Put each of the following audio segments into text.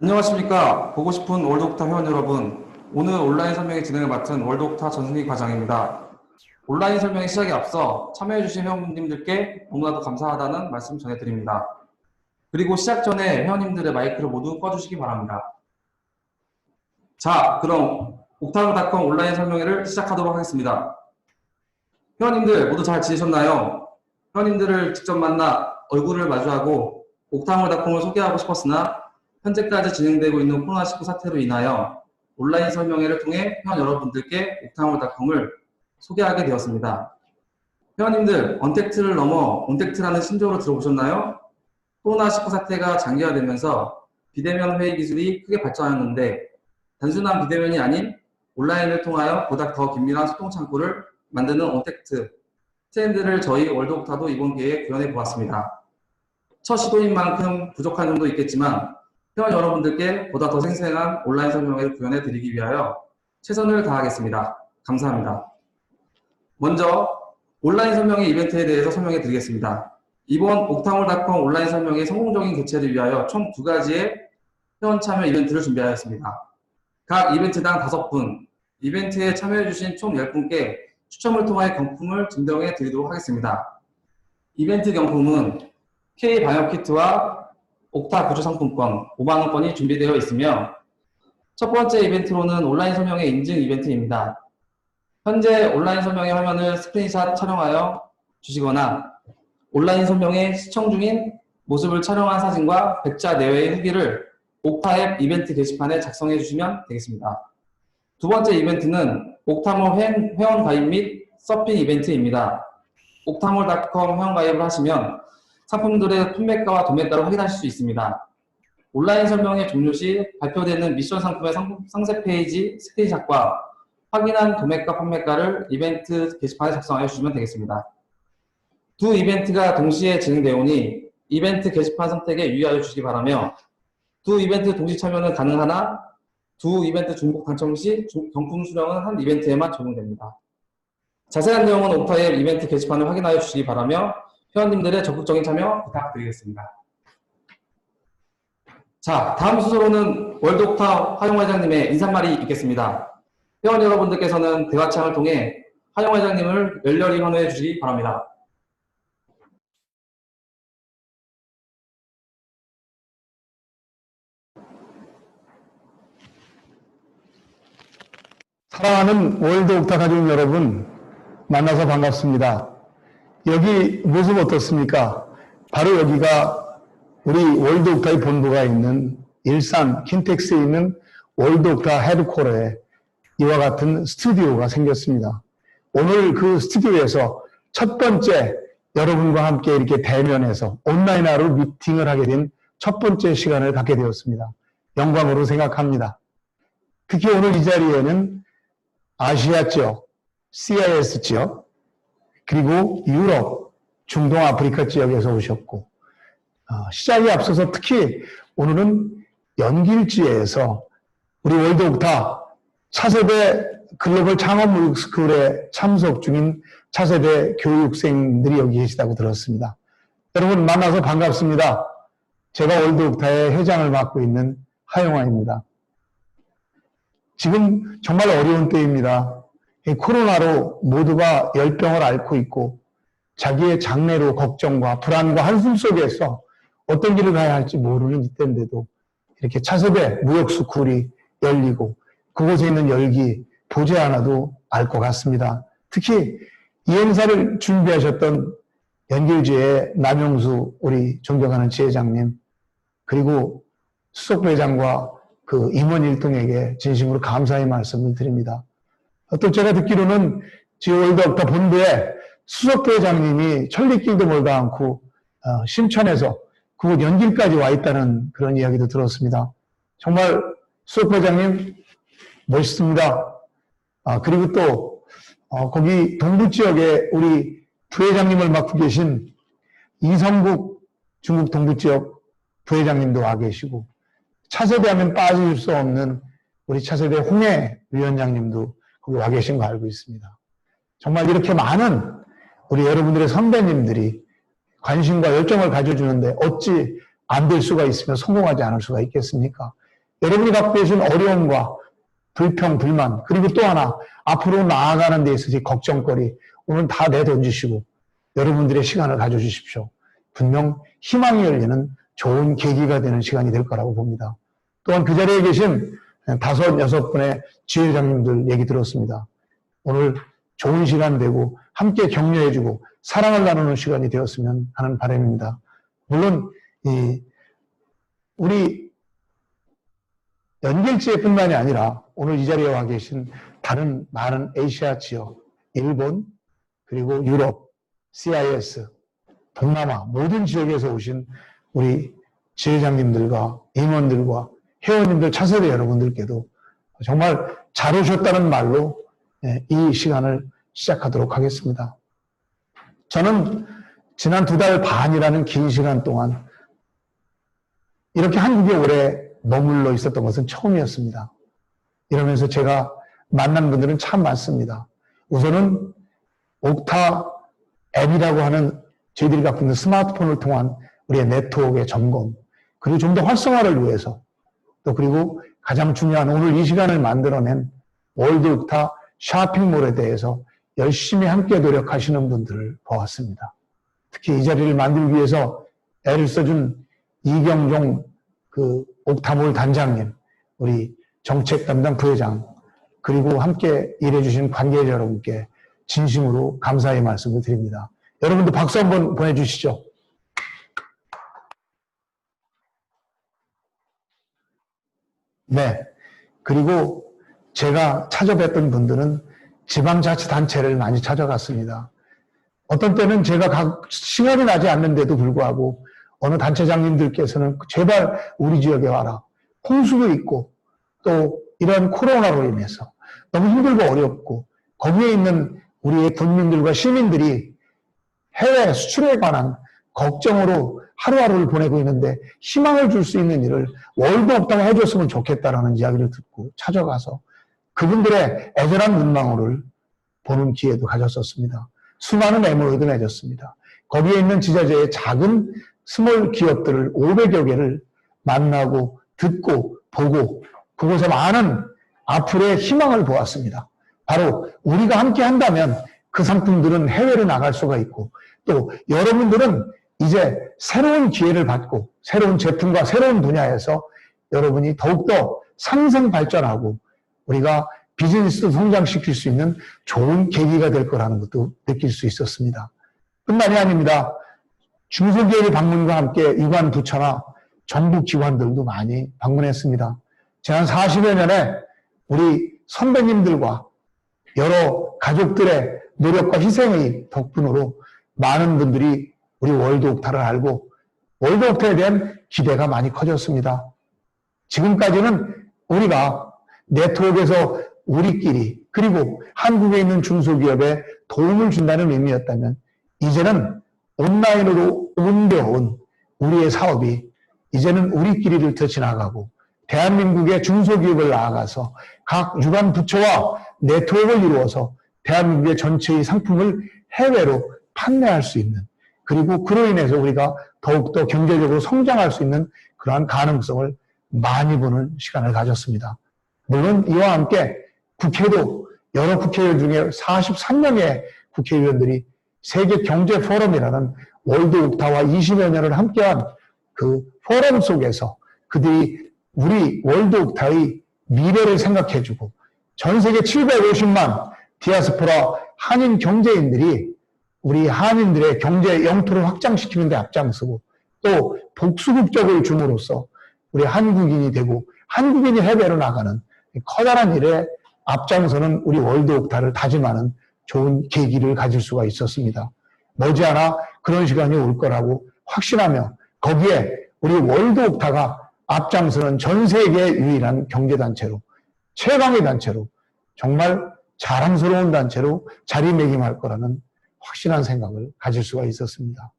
안녕하십니까. 보고 싶은 월드옥타 회원 여러분. 오늘 온라인 설명회 진행을 맡은 월드옥타 전승희 과장입니다. 온라인 설명회 시작에 앞서 참여해주신 회원님들께 너무나도 감사하다는 말씀 전해드립니다. 그리고 시작 전에 회원님들의 마이크를 모두 꺼주시기 바랍니다. 자, 그럼 옥타브닷컴 온라인 설명회를 시작하도록 하겠습니다. 회원님들 모두 잘 지내셨나요? 회원님들을 직접 만나 얼굴을 마주하고 옥타브닷컴을 소개하고 싶었으나 현재까지 진행되고 있는 코로나19 사태로 인하여 온라인 설명회를 통해 회원 여러분들께 옥타브닷컴을 소개하게 되었습니다. 회원님들, 언택트를 넘어 온택트라는 신조어로 들어보셨나요? 코로나19 사태가 장기화되면서 비대면 회의 기술이 크게 발전하였는데 단순한 비대면이 아닌 온라인을 통하여 보다 더 긴밀한 소통 창구를 만드는 언택트 트렌드를 저희 월드옥타도 이번 기회에 구현해 보았습니다. 첫 시도인 만큼 부족한 점도 있겠지만 회원 여러분들께 보다 더 생생한 온라인 설명회를 구현해 드리기 위하여 최선을 다하겠습니다. 감사합니다. 먼저 온라인 설명회 이벤트에 대해서 설명해 드리겠습니다. 이번 옥타몰닷컴 온라인 설명회 성공적인 개최를 위하여 총 2가지의 회원 참여 이벤트를 준비하였습니다. 각 이벤트당 5분, 이벤트에 참여해 주신 총 10분께 추첨을 통해 경품을 증정해 드리도록 하겠습니다. 이벤트 경품은 K방역키트와 옥타 구조 상품권 5만원권이 준비되어 있으며 첫 번째 이벤트로는 온라인 설명회 인증 이벤트입니다. 현재 온라인 설명회 화면을 스크린샷 촬영하여 주시거나 온라인 설명회 시청 중인 모습을 촬영한 사진과 100자 내외의 후기를 옥타 앱 이벤트 게시판에 작성해 주시면 되겠습니다. 두 번째 이벤트는 옥타몰 회원 가입 및 서핑 이벤트입니다. 옥타몰닷컴 회원 가입을 하시면 상품들의 판매가와 도매가를 확인하실 수 있습니다. 온라인 설명회 종료 시 발표되는 미션 상품의 상세 페이지 스크린샷과 확인한 도매가 판매가를 이벤트 게시판에 작성하여 주시면 되겠습니다. 두 이벤트가 동시에 진행되오니 이벤트 게시판 선택에 유의하여 주시기 바라며 두 이벤트 동시 참여는 가능하나 두 이벤트 중복 당첨 시 경품 수령은 한 이벤트에만 적용됩니다. 자세한 내용은 옥타앱 이벤트 게시판을 확인하여 주시기 바라며 회원님들의 적극적인 참여 부탁드리겠습니다. 자, 다음 순서로는 월드옥타 하용 회장님의 인사말이 있겠습니다. 회원 여러분들께서는 대화창을 통해 하용 회장님을 열렬히 환호해 주시기 바랍니다. 사랑하는 월드옥타 가족 여러분, 만나서 반갑습니다. 여기 모습 어떻습니까? 바로 여기가 우리 월드옥타의 본부가 있는 일산 킨텍스에 있는 월드옥타 헤드코어에 이와 같은 스튜디오가 생겼습니다. 오늘 그 스튜디오에서 첫 번째 여러분과 함께 이렇게 대면해서 온라인으로 미팅을 하게 된 첫 번째 시간을 갖게 되었습니다. 영광으로 생각합니다. 특히 오늘 이 자리에는 아시아 지역, CIS 지역, 그리고 유럽, 중동 아프리카 지역에서 오셨고 시작에 앞서서 특히 오늘은 연길지에서 우리 월드옥타 차세대 글로벌 창업무역스쿨에 참석 중인 차세대 교육생들이 여기 계시다고 들었습니다. 여러분 만나서 반갑습니다. 제가 월드옥타의 회장을 맡고 있는 하용화입니다. 지금 정말 어려운 때입니다. 코로나로 모두가 열병을 앓고 있고 자기의 장래로 걱정과 불안과 한숨 속에서 어떤 길을 가야 할지 모르는 이때인데도 이렇게 차세대 무역스쿨이 열리고 그곳에 있는 열기 보지 않아도 알 것 같습니다. 특히 이 행사를 준비하셨던 연길지의 남용수 우리 존경하는 지회장님 그리고 수석부회장과 그 임원 일동에게 진심으로 감사의 말씀을 드립니다. 또 제가 듣기로는 월드옥타 본부에 수석부회장님이 천리길도 멀다 않고 심천에서 그곳 연길까지 와 있다는 그런 이야기도 들었습니다. 정말 수석부회장님 멋있습니다. 그리고 또 거기 동부 지역에 우리 부회장님을 맡고 계신 이성국 중국 동부 지역 부회장님도 와 계시고 차세대 하면 빠질 수 없는 우리 차세대 홍해 위원장님도 거기 와 계신 거 알고 있습니다. 정말 이렇게 많은 우리 여러분들의 선배님들이 관심과 열정을 가져주는데 어찌 안 될 수가 있으며 성공하지 않을 수가 있겠습니까? 여러분이 갖고 계신 어려움과 불평, 불만, 그리고 또 하나 앞으로 나아가는 데 있어서 걱정거리 오늘 다 내던지시고 여러분들의 시간을 가져주십시오. 분명 희망이 열리는 좋은 계기가 되는 시간이 될 거라고 봅니다. 또한 그 자리에 계신 5, 6분의 지회장님들 얘기 들었습니다. 오늘 좋은 시간 되고 함께 격려해주고 사랑을 나누는 시간이 되었으면 하는 바람입니다. 물론 우리 연결지회뿐만이 아니라 오늘 이 자리에 와 계신 다른 많은 아시아 지역, 일본, 그리고 유럽, CIS, 동남아 모든 지역에서 오신 우리 지회장님들과 임원들과 회원님들 차세대 여러분들께도 정말 잘 오셨다는 말로 이 시간을 시작하도록 하겠습니다. 저는 지난 2달 반이라는 긴 시간 동안 이렇게 한국에 오래 머물러 있었던 것은 처음이었습니다. 이러면서 제가 만난 분들은 참 많습니다. 우선은 옥타 앱이라고 하는 저희들이 갖고 있는 스마트폰을 통한 우리의 네트워크의 점검, 그리고 좀 더 활성화를 위해서 또 그리고 가장 중요한 오늘 이 시간을 만들어낸 월드 옥타 쇼핑몰에 대해서 열심히 함께 노력하시는 분들을 보았습니다. 특히 이 자리를 만들기 위해서 애를 써준 이경종 그 옥타몰 단장님, 우리 정책 담당 부회장, 그리고 함께 일해주신 관계자 여러분께 진심으로 감사의 말씀을 드립니다. 여러분도 박수 한번 보내주시죠. 네. 그리고 제가 찾아뵀던 분들은 지방자치단체를 많이 찾아갔습니다. 어떤 때는 제가 시간이 나지 않는데도 불구하고 어느 단체장님들께서는 제발 우리 지역에 와라. 홍수도 있고 또 이런 코로나로 인해서 너무 힘들고 어렵고 거기에 있는 우리의 국민들과 시민들이 해외 수출에 관한 걱정으로 하루하루를 보내고 있는데 희망을 줄 수 있는 일을 월드 옥타가 해줬으면 좋겠다라는 이야기를 듣고 찾아가서 그분들의 애절한 눈망울을 보는 기회도 가졌었습니다. 수많은 MOU도 맺었습니다. 거기에 있는 지자체의 작은 스몰 기업들을 500여 개를 만나고 듣고 보고 그곳에 많은 앞으로의 희망을 보았습니다. 바로 우리가 함께 한다면 그 상품들은 해외로 나갈 수가 있고 또 여러분들은 이제 새로운 기회를 받고 새로운 제품과 새로운 분야에서 여러분이 더욱더 상생 발전하고 우리가 비즈니스도 성장시킬 수 있는 좋은 계기가 될 거라는 것도 느낄 수 있었습니다. 뿐만이 아닙니다. 중소기업의 방문과 함께 유관 부처나 정부 기관들도 많이 방문했습니다. 지난 40여 년에 우리 선배님들과 여러 가족들의 노력과 희생의 덕분으로 많은 분들이 우리 월드 옥타를 알고 월드 옥타에 대한 기대가 많이 커졌습니다. 지금까지는 우리가 네트워크에서 우리끼리 그리고 한국에 있는 중소기업에 도움을 준다는 의미였다면 이제는 온라인으로 옮겨온 우리의 사업이 이제는 우리끼리를 더 지나가고 대한민국의 중소기업을 나아가서 각 유관 부처와 네트워크를 이루어서 대한민국의 전체의 상품을 해외로 판매할 수 있는 그리고 그로 인해서 우리가 더욱더 경제적으로 성장할 수 있는 그러한 가능성을 많이 보는 시간을 가졌습니다. 물론 이와 함께 국회도 여러 국회의원 중에 43명의 국회의원들이 세계 경제 포럼이라는 월드 옥타와 20여 년을 함께한 그 포럼 속에서 그들이 우리 월드 옥타의 미래를 생각해주고 전 세계 750만 디아스포라 한인 경제인들이 우리 한인들의 경제 영토를 확장시키는 데 앞장서고 또 복수국적을 줌으로써 우리 한국인이 되고 한국인이 해외로 나가는 커다란 일에 앞장서는 우리 월드 옥타를 다짐하는 좋은 계기를 가질 수가 있었습니다. 머지않아 그런 시간이 올 거라고 확신하며 거기에 우리 월드 옥타가 앞장서는 전 세계 유일한 경제단체로 최강의 단체로 정말 자랑스러운 단체로 자리매김할 거라는 확신한 생각을 가질 수가 있었습니다.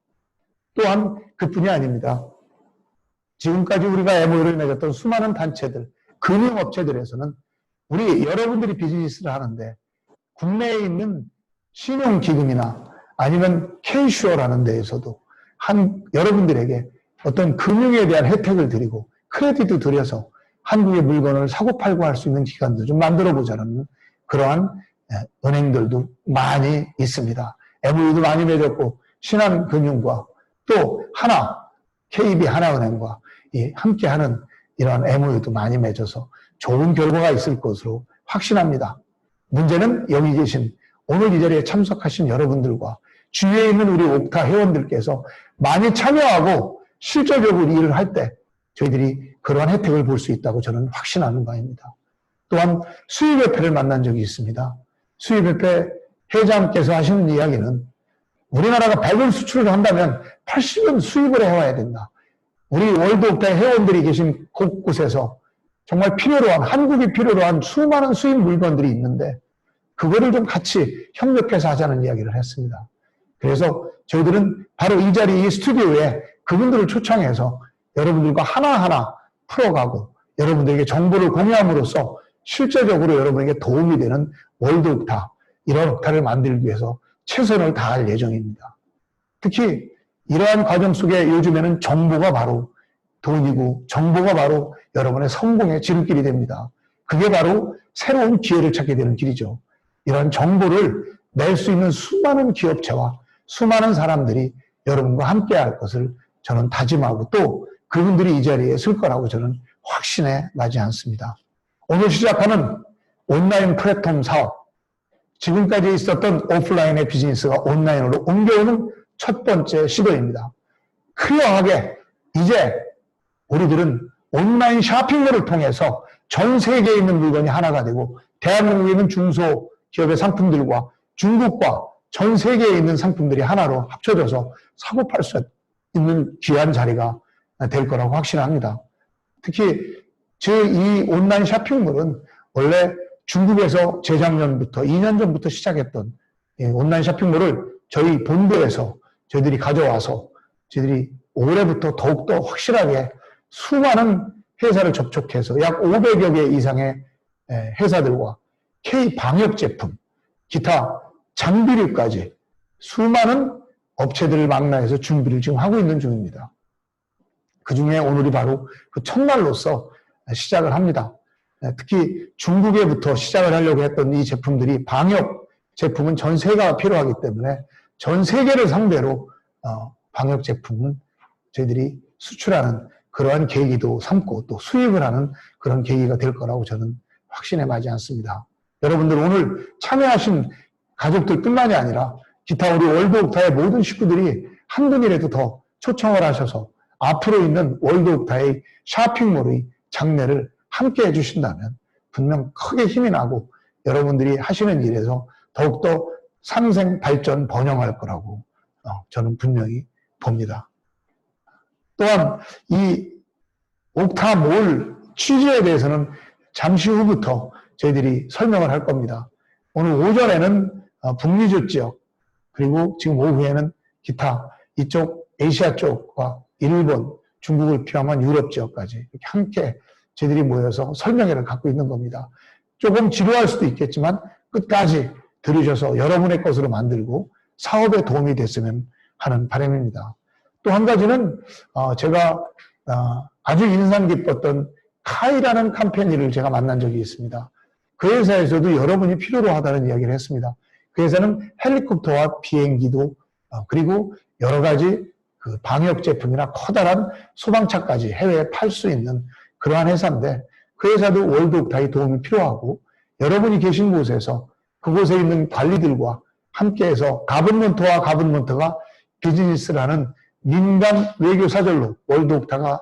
또한 그뿐이 아닙니다. 지금까지 우리가 MOU를 맺었던 수많은 단체들, 금융업체들에서는 우리 여러분들이 비즈니스를 하는데 국내에 있는 신용기금이나 아니면 K슈어라는 데에서도 여러분들에게 어떤 금융에 대한 혜택을 드리고 크레딧도 드려서 한국의 물건을 사고팔고 할 수 있는 기관도 좀 만들어 보자는 그러한 은행들도 많이 있습니다. MOU도 많이 맺었고 신한금융과 또 KB 하나은행과 함께하는 이러한 MOU도 많이 맺어서 좋은 결과가 있을 것으로 확신합니다. 문제는 여기 계신 오늘 이 자리에 참석하신 여러분들과 주위에 있는 우리 옥타 회원들께서 많이 참여하고 실질적으로 일을 할 때 저희들이 그러한 혜택을 볼 수 있다고 저는 확신하는 바입니다. 또한 수입협회를 만난 적이 있습니다. 수입협회 회장께서 하시는 이야기는 우리나라가 100원 수출을 한다면 80원 수입을 해와야 된다. 우리 월드옥타의 회원들이 계신 곳곳에서 정말 필요로 한, 한국이 필요로 한 수많은 수입 물건들이 있는데 그거를 좀 같이 협력해서 하자는 이야기를 했습니다. 그래서 저희들은 바로 이 자리, 이 스튜디오에 그분들을 초청해서 여러분들과 하나하나 풀어가고 여러분들에게 정보를 공유함으로써 실제적으로 여러분에게 도움이 되는 월드옥타, 이런 옥타를 만들기 위해서 최선을 다할 예정입니다. 특히 이러한 과정 속에 요즘에는 정보가 바로 돈이고 정보가 바로 여러분의 성공의 지름길이 됩니다. 그게 바로 새로운 기회를 찾게 되는 길이죠. 이러한 정보를 낼 수 있는 수많은 기업체와 수많은 사람들이 여러분과 함께 할 것을 저는 다짐하고 또 그분들이 이 자리에 있을 거라고 저는 확신해 나지 않습니다. 오늘 시작하는 온라인 플랫폼 사업, 지금까지 있었던 오프라인의 비즈니스가 온라인으로 옮겨오는 첫 번째 시도입니다. 클리어하게 이제 우리들은 온라인 쇼핑몰을 통해서 전 세계에 있는 물건이 하나가 되고 대한민국에 있는 중소기업의 상품들과 중국과 전 세계에 있는 상품들이 하나로 합쳐져서 사고 팔 수 있는 귀한 자리가 될 거라고 확신합니다. 특히 이 온라인 쇼핑몰은 원래 중국에서 재작년부터 2년 전부터 시작했던 온라인 쇼핑몰을 저희 본부에서 저희들이 가져와서 저희들이 올해부터 더욱더 확실하게 수많은 회사를 접촉해서 약 500여 개 이상의 회사들과 K-방역 제품, 기타 장비류까지 수많은 업체들을 망라해서 준비를 지금 하고 있는 중입니다. 그 중에 오늘이 바로 그 첫날로서 시작을 합니다. 특히 중국에부터 시작을 하려고 했던 이 제품들이 방역 제품은 전 세계가 필요하기 때문에 전 세계를 상대로 방역 제품은 저희들이 수출하는 그러한 계기도 삼고 또 수입을 하는 그런 계기가 될 거라고 저는 확신에 마지 않습니다. 여러분들 오늘 참여하신 가족들뿐만이 아니라 기타 우리 월드옥타의 모든 식구들이 한 분이라도 더 초청을 하셔서 앞으로 있는 월드옥타의 쇼핑몰의 장래를 함께 해주신다면 분명 크게 힘이 나고 여러분들이 하시는 일에서 더욱더 상생, 발전, 번영할 거라고 저는 분명히 봅니다. 또한 이 옥타몰 취지에 대해서는 잠시 후부터 저희들이 설명을 할 겁니다. 오늘 오전에는 북미주 지역 그리고 지금 오후에는 기타 이쪽 아시아 쪽과 일본, 중국을 포함한 유럽 지역까지 이렇게 함께 저희들이 모여서 설명회를 갖고 있는 겁니다. 조금 지루할 수도 있겠지만 끝까지 들으셔서 여러분의 것으로 만들고 사업에 도움이 됐으면 하는 바람입니다. 또 한 가지는 제가 아주 인상 깊었던 카이라는 컴퍼니를 제가 만난 적이 있습니다. 그 회사에서도 여러분이 필요로 하다는 이야기를 했습니다. 그 회사는 헬리콥터와 비행기도 그리고 여러 가지 그 방역 제품이나 커다란 소방차까지 해외에 팔 수 있는 그러한 회사인데 그 회사도 월드옥타의 도움이 필요하고 여러분이 계신 곳에서 그곳에 있는 관리들과 함께해서 가븐먼트와 가븐먼트가 비즈니스를 하는 민간 외교사절로 월드옥타가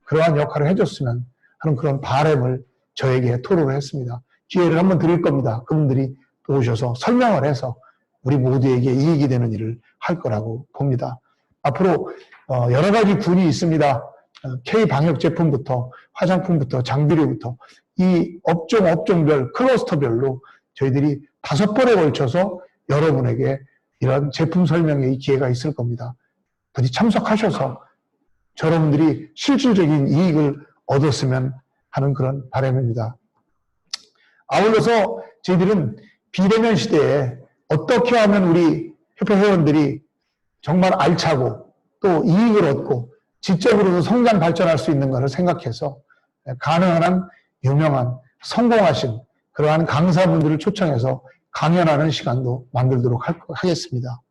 그러한 역할을 해줬으면 하는 그런 바람을 저에게 토로를 했습니다. 기회를 한번 드릴 겁니다. 그분들이 또 오셔서 설명을 해서 우리 모두에게 이익이 되는 일을 할 거라고 봅니다. 앞으로 여러 가지 군이 있습니다. K-방역 제품부터 화장품부터 장비류부터 이 업종별 클러스터별로 저희들이 5번에 걸쳐서 여러분에게 이런 제품 설명의 기회가 있을 겁니다. 부디 참석하셔서 여러분들이 실질적인 이익을 얻었으면 하는 그런 바람입니다. 아울러서 저희들은 비대면 시대에 어떻게 하면 우리 협회 회원들이 정말 알차고 또 이익을 얻고 지적으로도 성장 발전할 수 있는가를 생각해서 가능한 한 유명한 성공하신 그러한 강사분들을 초청해서 강연하는 시간도 만들도록 하겠습니다.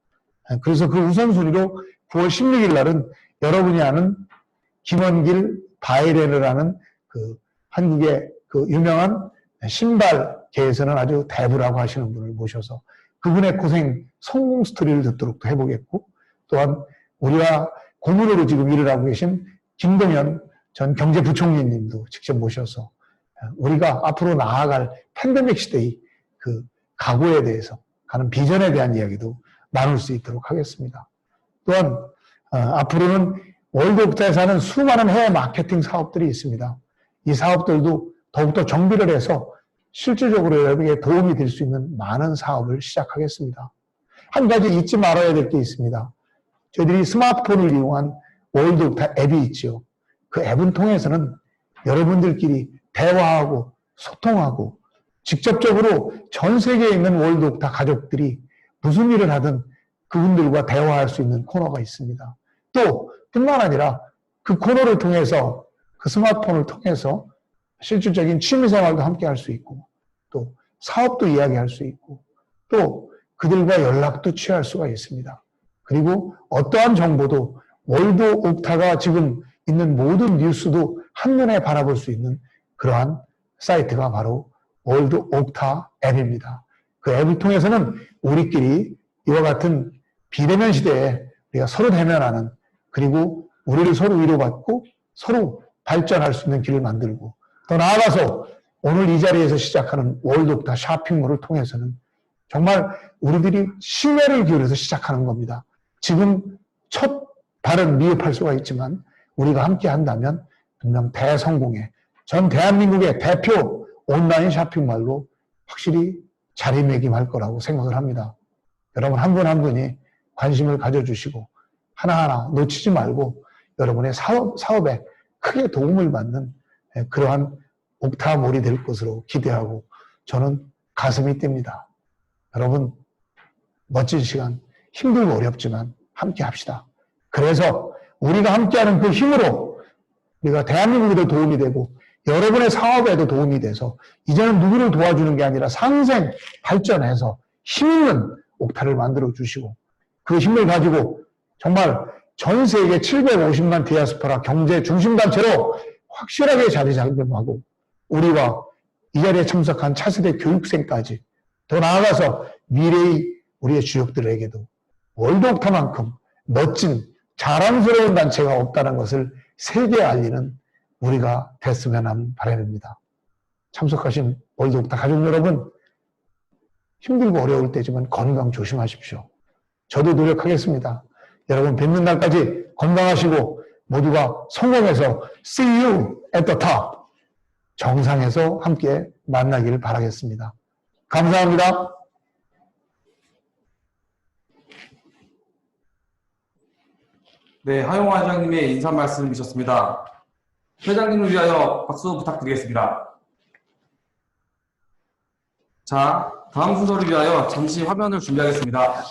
그래서 그 우선순위로 9월 16일 날은 여러분이 아는 김원길 바이레르라는 그 한국의 그 유명한 신발계에서는 아주 대부라고 하시는 분을 모셔서 그분의 고생, 성공 스토리를 듣도록 또 해보겠고, 또한 우리와 고문으로 지금 일을 하고 계신 김동연 전 경제부총리님도 직접 모셔서 우리가 앞으로 나아갈 팬데믹 시대의 그 각오에 대해서 가는 비전에 대한 이야기도 나눌 수 있도록 하겠습니다. 또한 앞으로는 월드옵타에서 하는 수많은 해외 마케팅 사업들이 있습니다. 이 사업들도 더욱더 정비를 해서 실질적으로 여러분에게 도움이 될 수 있는 많은 사업을 시작하겠습니다. 한 가지 잊지 말아야 될 게 있습니다. 저희들이 스마트폰을 이용한 월드옵타 앱이 있죠. 그 앱을 통해서는 여러분들끼리 대화하고 소통하고 직접적으로 전 세계에 있는 월드옵타 가족들이 무슨 일을 하든 그분들과 대화할 수 있는 코너가 있습니다. 또 뿐만 아니라 그 코너를 통해서 그 스마트폰을 통해서 실질적인 취미생활도 함께 할 수 있고 또 사업도 이야기할 수 있고 또 그들과 연락도 취할 수가 있습니다. 그리고 어떠한 정보도 월드옵타가 지금 있는 모든 뉴스도 한눈에 바라볼 수 있는 그러한 사이트가 바로 월드옵타 앱입니다. 그 앱을 통해서는 우리끼리 이와 같은 비대면 시대에 우리가 서로 대면하는 그리고 우리를 서로 위로받고 서로 발전할 수 있는 길을 만들고 더 나아가서 오늘 이 자리에서 시작하는 월드옵타 쇼핑몰을 통해서는 정말 우리들이 심혈을 기울여서 시작하는 겁니다. 지금 첫 발은 미흡할 수가 있지만 우리가 함께 한다면 분명 대성공에 전 대한민국의 대표 온라인 쇼핑몰로 확실히 자리매김할 거라고 생각을 합니다. 여러분 한 분 한 분이 관심을 가져주시고 하나하나 놓치지 말고 여러분의 사업에 크게 도움을 받는 그러한 옵타몰이 될 것으로 기대하고 저는 가슴이 뜁니다. 여러분 멋진 시간 힘들고 어렵지만 함께 합시다. 그래서 우리가 함께하는 그 힘으로 우리가 대한민국에도 도움이 되고 여러분의 사업에도 도움이 돼서 이제는 누구를 도와주는 게 아니라 상생 발전해서 힘있는 옵타를 만들어 주시고 그 힘을 가지고 정말 전 세계 750만 디아스포라 경제 중심단체로 확실하게 자리 잡음하고 우리와 이 자리에 참석한 차세대 교육생까지 더 나아가서 미래의 우리의 주역들에게도 월드옵타만큼 멋진 자랑스러운 단체가 없다는 것을 세계에 알리는 우리가 됐으면 하는 바람입니다. 참석하신 월드옵타 가족 여러분 힘들고 어려울 때지만 건강 조심하십시오. 저도 노력하겠습니다. 여러분 뵙는 날까지 건강하시고 모두가 성공해서 See you at the top 정상에서 함께 만나기를 바라겠습니다. 감사합니다. 네, 하용화 회장님의 인사 말씀이셨습니다. 회장님을 위하여 박수 부탁드리겠습니다. 자, 다음 순서를 위하여 잠시 화면을 준비하겠습니다.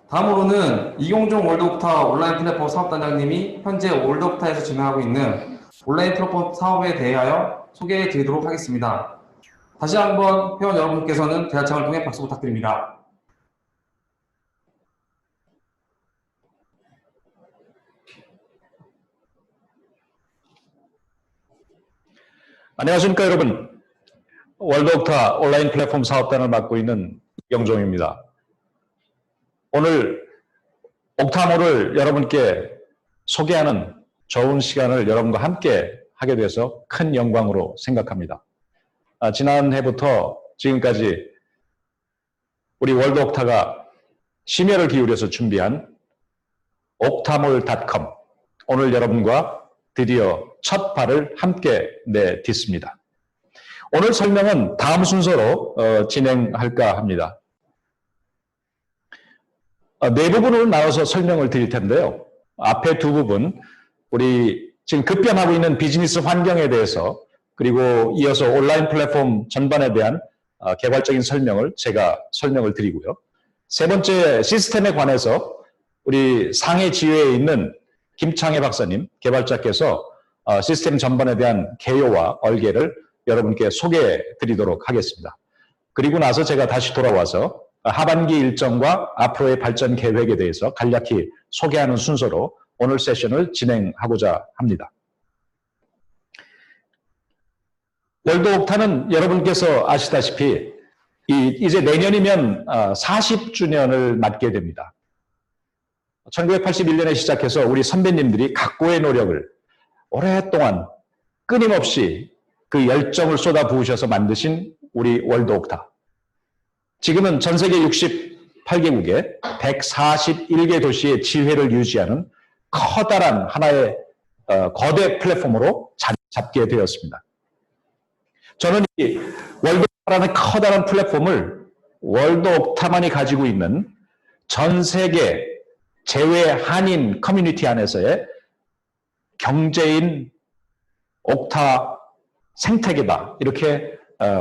다음으로는 이용종 월드옥타 온라인 플랫폼 사업단장님이 현재 월드옥타에서 진행하고 있는 온라인 플랫폼 사업에 대하여 소개해 드리도록 하겠습니다. 다시 한번 회원 여러분께서는 대화창을 통해 박수 부탁드립니다. 안녕하십니까 여러분. 월드옥타 온라인 플랫폼 사업단을 맡고 있는 이용종입니다. 오늘 옥타모를 여러분께 소개하는 좋은 시간을 여러분과 함께 하게 돼서 큰 영광으로 생각합니다. 지난해부터 지금까지 우리 월드옥타가 심혈을 기울여서 준비한 옥타몰.com, 오늘 여러분과 드디어 첫 발을 함께 내딛습니다. 오늘 설명은 다음 순서로 진행할까 합니다. 네 부분으로 나눠서 설명을 드릴 텐데요. 앞에 두 부분, 우리 지금 급변하고 있는 비즈니스 환경에 대해서, 그리고 이어서 온라인 플랫폼 전반에 대한 개발적인 설명을 제가 설명을 드리고요. 세 번째, 시스템에 관해서 우리 상해 지회에 있는 김창해 박사님, 개발자께서 시스템 전반에 대한 개요와 얼개를 여러분께 소개해 드리도록 하겠습니다. 그리고 나서 제가 다시 돌아와서 하반기 일정과 앞으로의 발전 계획에 대해서 간략히 소개하는 순서로 오늘 세션을 진행하고자 합니다. 월드옥타는 여러분께서 아시다시피 이제 내년이면 40주년을 맞게 됩니다. 1981년에 시작해서 우리 선배님들이 각고의 노력을 오랫동안 끊임없이 그 열정을 쏟아부으셔서 만드신 우리 월드옥타. 지금은 전 세계 68개국에 141개 도시의 지회를 유지하는 커다란 하나의 거대 플랫폼으로 자리 잡게 되었습니다. 저는 이 월드옥타라는 커다란 플랫폼을 월드옥타만이 가지고 있는 전 세계 제외 한인 커뮤니티 안에서의 경제인 옥타 생태계다, 이렇게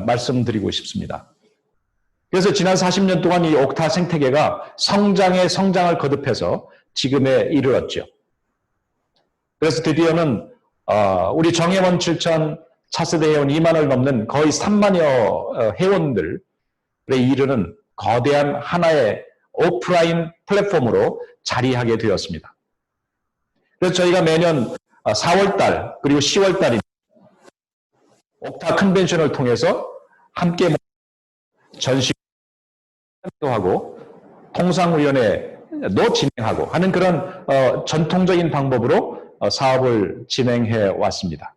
말씀드리고 싶습니다. 그래서 지난 40년 동안 이 옥타 생태계가 성장에 성장을 거듭해서 지금에 이르렀죠. 그래서 드디어는 우리 정회원 7천, 차세대 회원 2만을 넘는 거의 3만여 회원들에 이르는 거대한 하나의 오프라인 플랫폼으로 자리하게 되었습니다. 그래서 저희가 매년 4월달 그리고 10월달에 옥타 컨벤션을 통해서 함께 전시도 하고 통상위원회도 진행하고 하는 그런 전통적인 방법으로 사업을 진행해 왔습니다.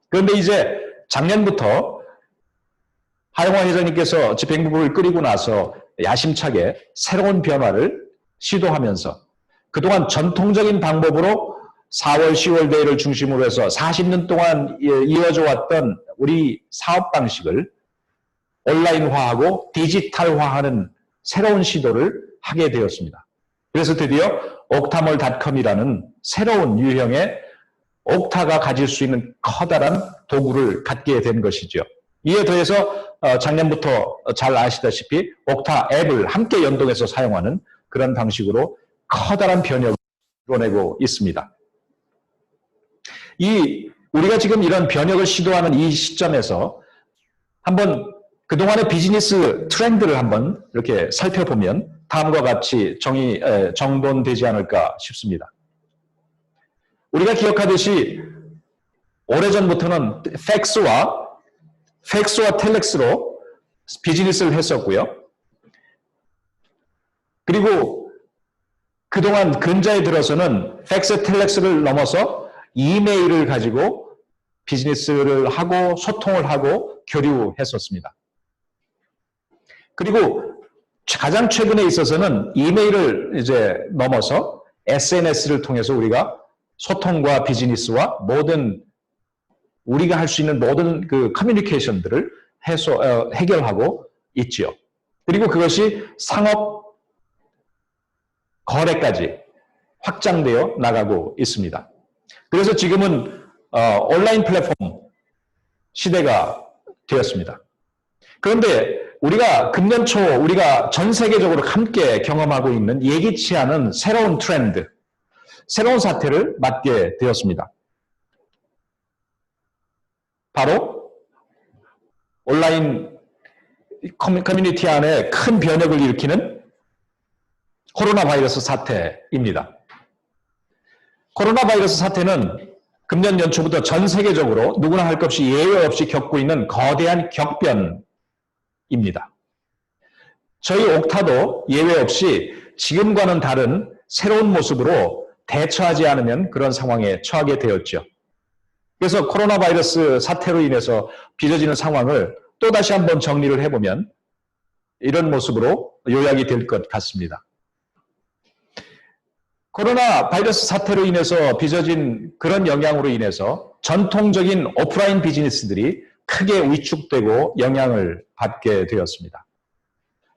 그런데 이제 작년부터 하영화 회장님께서 집행부를 꾸리고 나서 야심차게 새로운 변화를 시도하면서 그동안 전통적인 방법으로 4월, 10월 대회를 중심으로 해서 40년 동안 이어져 왔던 우리 사업 방식을 온라인화하고 디지털화하는 새로운 시도를 하게 되었습니다. 그래서 드디어 옥타몰.com이라는 새로운 유형의 옥타가 가질 수 있는 커다란 도구를 갖게 된 것이죠. 이에 더해서 작년부터 잘 아시다시피 옥타 앱을 함께 연동해서 사용하는 그런 방식으로 커다란 변혁을 이뤄내고 있습니다. 우리가 지금 이런 변혁을 시도하는 이 시점에서 한번 그동안의 비즈니스 트렌드를 한번 이렇게 살펴보면 다음과 같이 정돈되지 않을까 싶습니다. 우리가 기억하듯이 오래전부터는 팩스와 텔렉스로 비즈니스를 했었고요. 그리고 그동안 근자에 들어서는 팩스, 텔렉스를 넘어서 이메일을 가지고 비즈니스를 하고 소통을 하고 교류했었습니다. 그리고 가장 최근에 있어서는 이메일을 이제 넘어서 SNS를 통해서 우리가 소통과 비즈니스와 모든 우리가 할 수 있는 모든 그 커뮤니케이션들을 해결하고 있지요. 그리고 그것이 상업 거래까지 확장되어 나가고 있습니다. 그래서 지금은 온라인 플랫폼 시대가 되었습니다. 그런데 우리가 금년 초 우리가 전 세계적으로 함께 경험하고 있는 예기치 않은 새로운 트렌드, 새로운 사태를 맞게 되었습니다. 바로 온라인 커뮤니티 안에 큰 변혁을 일으키는 코로나 바이러스 사태입니다. 코로나 바이러스 사태는 금년 연초부터 전 세계적으로 누구나 할 것 없이 예외 없이 겪고 있는 거대한 격변입니다. 저희 옥타도 예외 없이 지금과는 다른 새로운 모습으로 대처하지 않으면 그런 상황에 처하게 되었죠. 그래서 코로나 바이러스 사태로 인해서 빚어지는 상황을 또다시 한번 정리를 해보면 이런 모습으로 요약이 될 것 같습니다. 코로나 바이러스 사태로 인해서 빚어진 그런 영향으로 인해서 전통적인 오프라인 비즈니스들이 크게 위축되고 영향을 받게 되었습니다.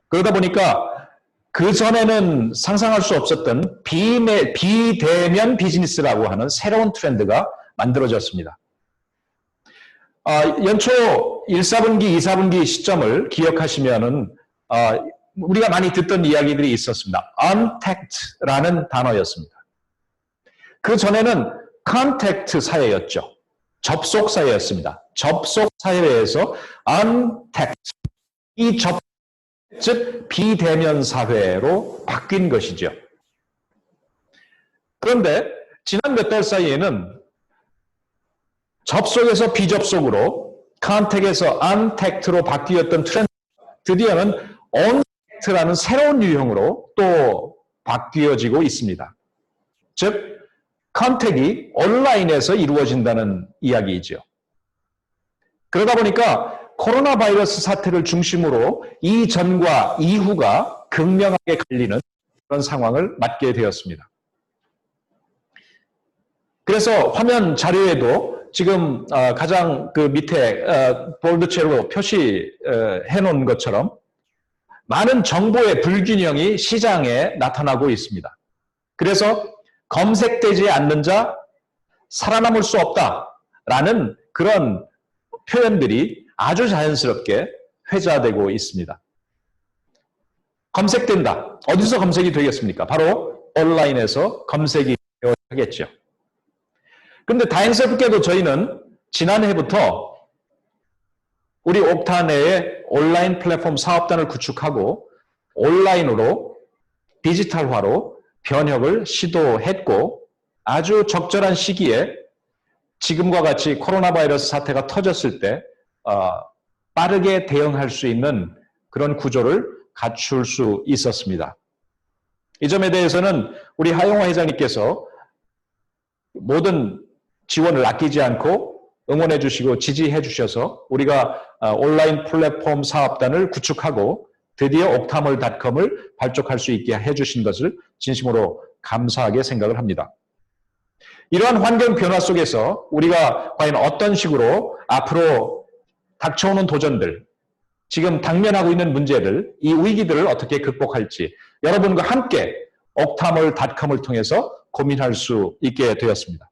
그러다 보니까 그전에는 상상할 수 없었던 비대면 비즈니스라고 하는 새로운 트렌드가 만들어졌습니다. 연초 1, 4분기, 2, 4분기 시점을 기억하시면은 우리가 많이 듣던 이야기들이 있었습니다. untact라는 단어였습니다. 그 전에는 contact 사회였죠. 접속 사회였습니다. 접속 사회에서 untact, 이 접속, 즉 비대면 사회로 바뀐 것이죠. 그런데 지난 몇 달 사이에는 접속에서 비접속으로, contact에서 untact로 바뀌었던 트렌드, 드디어는 onTact라는 새로운 유형으로 또 바뀌어지고 있습니다. 즉, 컨택이 온라인에서 이루어진다는 이야기이죠. 그러다 보니까 코로나 바이러스 사태를 중심으로 이전과 이후가 극명하게 갈리는 그런 상황을 맞게 되었습니다. 그래서 화면 자료에도 지금 가장 그 밑에 볼드체로 표시해 놓은 것처럼 많은 정보의 불균형이 시장에 나타나고 있습니다. 그래서 검색되지 않는 자 살아남을 수 없다라는 그런 표현들이 아주 자연스럽게 회자되고 있습니다. 검색된다. 어디서 검색이 되겠습니까? 바로 온라인에서 검색이 되어야 하겠죠. 그런데 다행스럽게도 저희는 지난해부터 우리 옥타 내에 온라인 플랫폼 사업단을 구축하고 온라인으로 디지털화로 변혁을 시도했고 아주 적절한 시기에 지금과 같이 코로나 바이러스 사태가 터졌을 때 빠르게 대응할 수 있는 그런 구조를 갖출 수 있었습니다. 이 점에 대해서는 우리 하용화 회장님께서 모든 지원을 아끼지 않고 응원해 주시고 지지해 주셔서 우리가 온라인 플랫폼 사업단을 구축하고 드디어 옥타몰닷컴을 발족할 수 있게 해주신 것을 진심으로 감사하게 생각을 합니다. 이러한 환경 변화 속에서 우리가 과연 어떤 식으로 앞으로 닥쳐오는 도전들, 지금 당면하고 있는 문제들, 이 위기들을 어떻게 극복할지 여러분과 함께 옥타몰닷컴을 통해서 고민할 수 있게 되었습니다.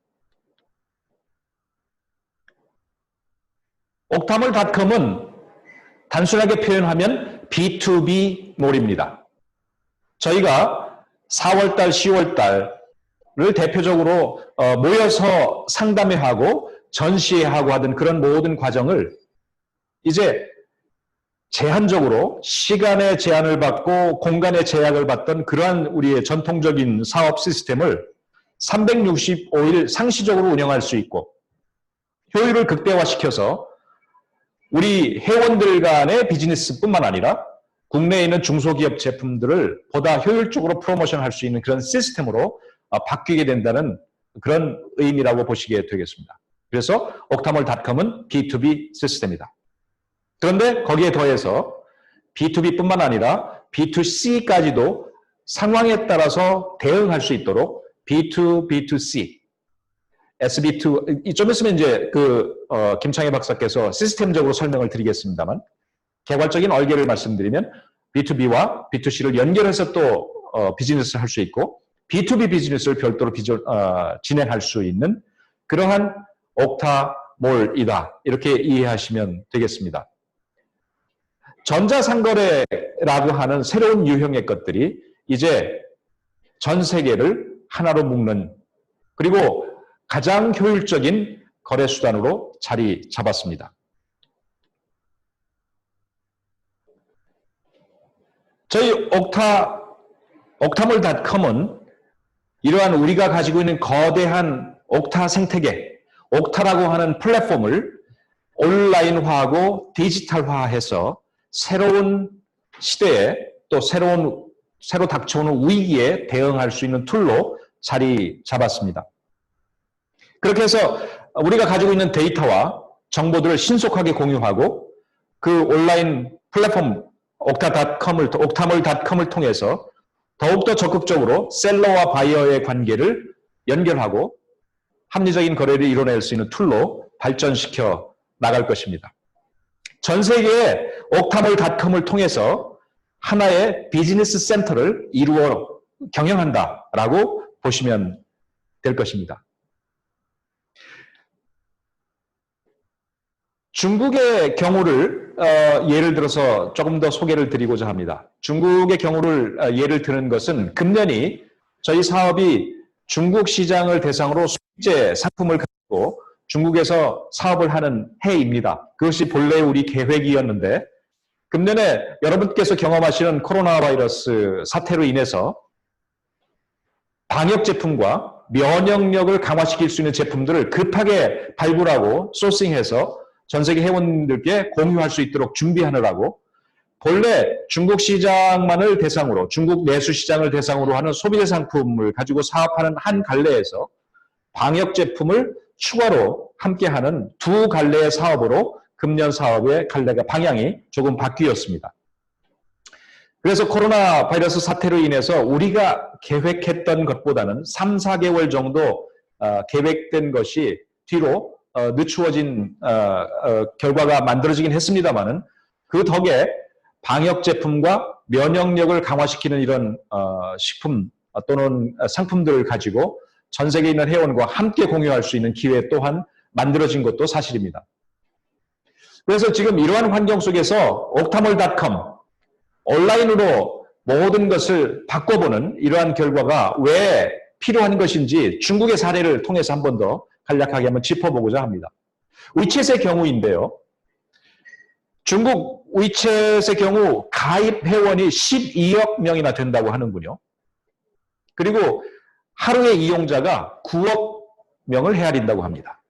옥타몰닷컴은 단순하게 표현하면 B2B 몰입니다. 저희가 4월달, 10월달을 대표적으로 모여서 상담회하고 전시회하고 하던 그런 모든 과정을 이제 제한적으로 시간의 제한을 받고 공간의 제약을 받던 그러한 우리의 전통적인 사업 시스템을 365일 상시적으로 운영할 수 있고 효율을 극대화시켜서 우리 회원들 간의 비즈니스뿐만 아니라 국내에 있는 중소기업 제품들을 보다 효율적으로 프로모션할 수 있는 그런 시스템으로 바뀌게 된다는 그런 의미라고 보시게 되겠습니다. 그래서 옥타몰닷컴은 B2B 시스템이다. 그런데 거기에 더해서 B2B뿐만 아니라 B2C까지도 상황에 따라서 대응할 수 있도록 B2B2C, SB2, 좀 있으면 이제 김창희 박사께서 시스템적으로 설명을 드리겠습니다만, 개괄적인 얼개를 말씀드리면 B2B와 B2C를 연결해서 또 비즈니스를 할 수 있고, B2B 비즈니스를 별도로 진행할 수 있는 그러한 옥타몰이다. 이렇게 이해하시면 되겠습니다. 전자상거래라고 하는 새로운 유형의 것들이 이제 전 세계를 하나로 묶는, 그리고 가장 효율적인 거래 수단으로 자리 잡았습니다. 저희 옥타몰닷컴은 이러한 우리가 가지고 있는 거대한 옥타 생태계, 옥타라고 하는 플랫폼을 온라인화하고 디지털화해서 새로운 시대에 또 새로 닥쳐오는 위기에 대응할 수 있는 툴로 자리 잡았습니다. 그렇게 해서 우리가 가지고 있는 데이터와 정보들을 신속하게 공유하고 그 온라인 플랫폼 옥타몰닷컴을 통해서 더욱더 적극적으로 셀러와 바이어의 관계를 연결하고 합리적인 거래를 이뤄낼 수 있는 툴로 발전시켜 나갈 것입니다. 전 세계의 옥타몰닷컴을 통해서 하나의 비즈니스 센터를 이루어 경영한다라고 보시면 될 것입니다. 중국의 경우를 예를 들어서 조금 더 소개를 드리고자 합니다. 중국의 경우를 예를 드는 것은 금년이 저희 사업이 중국 시장을 대상으로 수입제 상품을 가지고 중국에서 사업을 하는 해입니다. 그것이 본래 우리 계획이었는데 금년에 여러분께서 경험하시는 코로나 바이러스 사태로 인해서 방역 제품과 면역력을 강화시킬 수 있는 제품들을 급하게 발굴하고 소싱해서 전 세계 회원들께 공유할 수 있도록 준비하느라고 본래 중국 시장만을 대상으로, 중국 내수 시장을 대상으로 하는 소비재 상품을 가지고 사업하는 한 갈래에서 방역 제품을 추가로 함께하는 두 갈래의 사업으로 금년 사업의 갈래가 방향이 조금 바뀌었습니다. 그래서 코로나 바이러스 사태로 인해서 우리가 계획했던 것보다는 3, 4개월 정도 계획된 것이 뒤로 늦추어진 결과가 만들어지긴 했습니다만은 그 덕에 방역 제품과 면역력을 강화시키는 이런 식품 또는 상품들을 가지고 전 세계에 있는 회원과 함께 공유할 수 있는 기회 또한 만들어진 것도 사실입니다. 그래서 지금 이러한 환경 속에서 옥타몰닷컴 온라인으로 모든 것을 바꿔보는 이러한 결과가 왜 필요한 것인지 중국의 사례를 통해서 한 번 더 간략하게 한번 짚어보고자 합니다. 위챗의 경우인데요. 중국 위챗의 경우 가입 회원이 12억 명이나 된다고 하는군요. 그리고 하루의 이용자가 9억 명을 헤아린다고 합니다.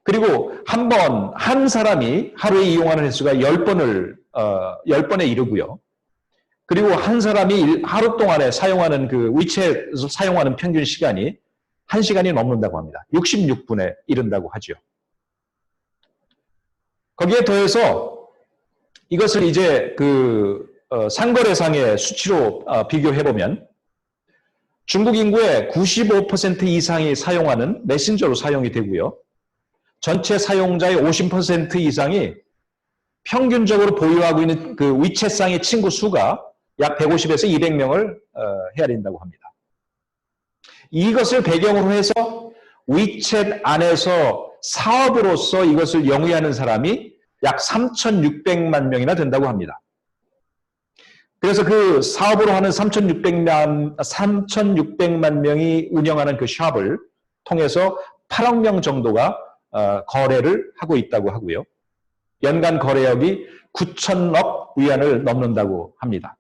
그리고 한 사람이 하루에 이용하는 횟수가 10번에 이르고요. 그리고 한 사람이 하루 동안에 사용하는 그 위챗을 사용하는 평균 시간이 1시간이 넘는다고 합니다. 66분에 이른다고 하죠. 거기에 더해서 이것을 이제 상거래상의 수치로 비교해보면 중국 인구의 95% 이상이 사용하는 메신저로 사용이 되고요. 전체 사용자의 50% 이상이 평균적으로 보유하고 있는 그 위챗상의 친구 수가 약 150에서 200명을 헤아린다고 합니다. 이것을 배경으로 해서 위챗 안에서 사업으로서 이것을 영위하는 사람이 약 3,600만 명이나 된다고 합니다. 그래서 그 사업으로 하는 3,600만 명이 운영하는 그 샵을 통해서 8억 명 정도가 거래를 하고 있다고 하고요. 연간 거래액이 9천억 위안을 넘는다고 합니다.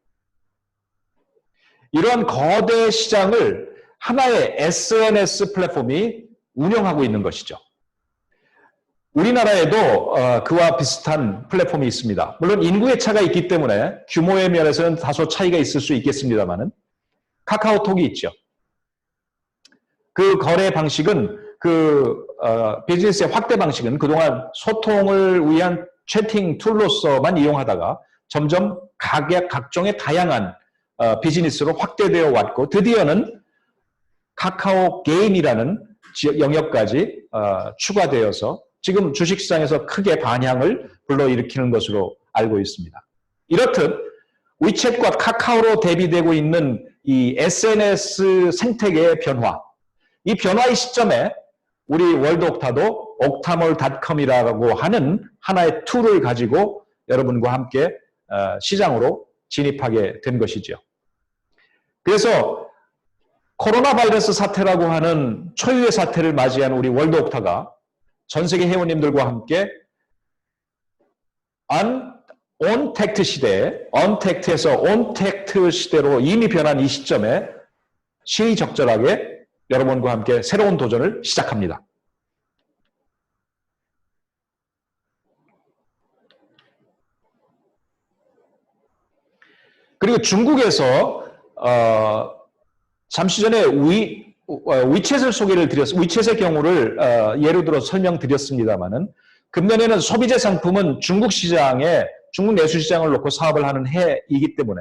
이러한 거대 시장을 하나의 SNS 플랫폼이 운영하고 있는 것이죠. 우리나라에도 그와 비슷한 플랫폼이 있습니다. 물론 인구의 차가 있기 때문에 규모의 면에서는 다소 차이가 있을 수 있겠습니다만은 카카오톡이 있죠. 그 거래 방식은 비즈니스의 확대 방식은 그동안 소통을 위한 채팅 툴로서만 이용하다가 점점 각종의 다양한 비즈니스로 확대되어 왔고 드디어는 카카오 게임이라는 영역까지 추가되어서 지금 주식시장에서 크게 반향을 불러일으키는 것으로 알고 있습니다. 이렇듯 위챗과 카카오로 대비되고 있는 이 SNS 생태계의 변화, 이 변화의 시점에 우리 월드옥타도 옥타몰닷컴이라고 하는 하나의 툴을 가지고 여러분과 함께 시장으로 진입하게 된 것이죠. 그래서 코로나 바이러스 사태라고 하는 초유의 사태를 맞이한 우리 월드옥타가 전 세계 회원님들과 함께 온택트 시대에, 언택트에서 온택트 시대로 이미 변한 이 시점에 시의적절하게 여러분과 함께 새로운 도전을 시작합니다. 그리고 중국에서 잠시 전에 위챗을 소개를 드렸습니다. 위챗의 경우를 예로 들어 설명드렸습니다만은 금년에는 소비재 상품은 중국 시장에 중국 내수 시장을 놓고 사업을 하는 해이기 때문에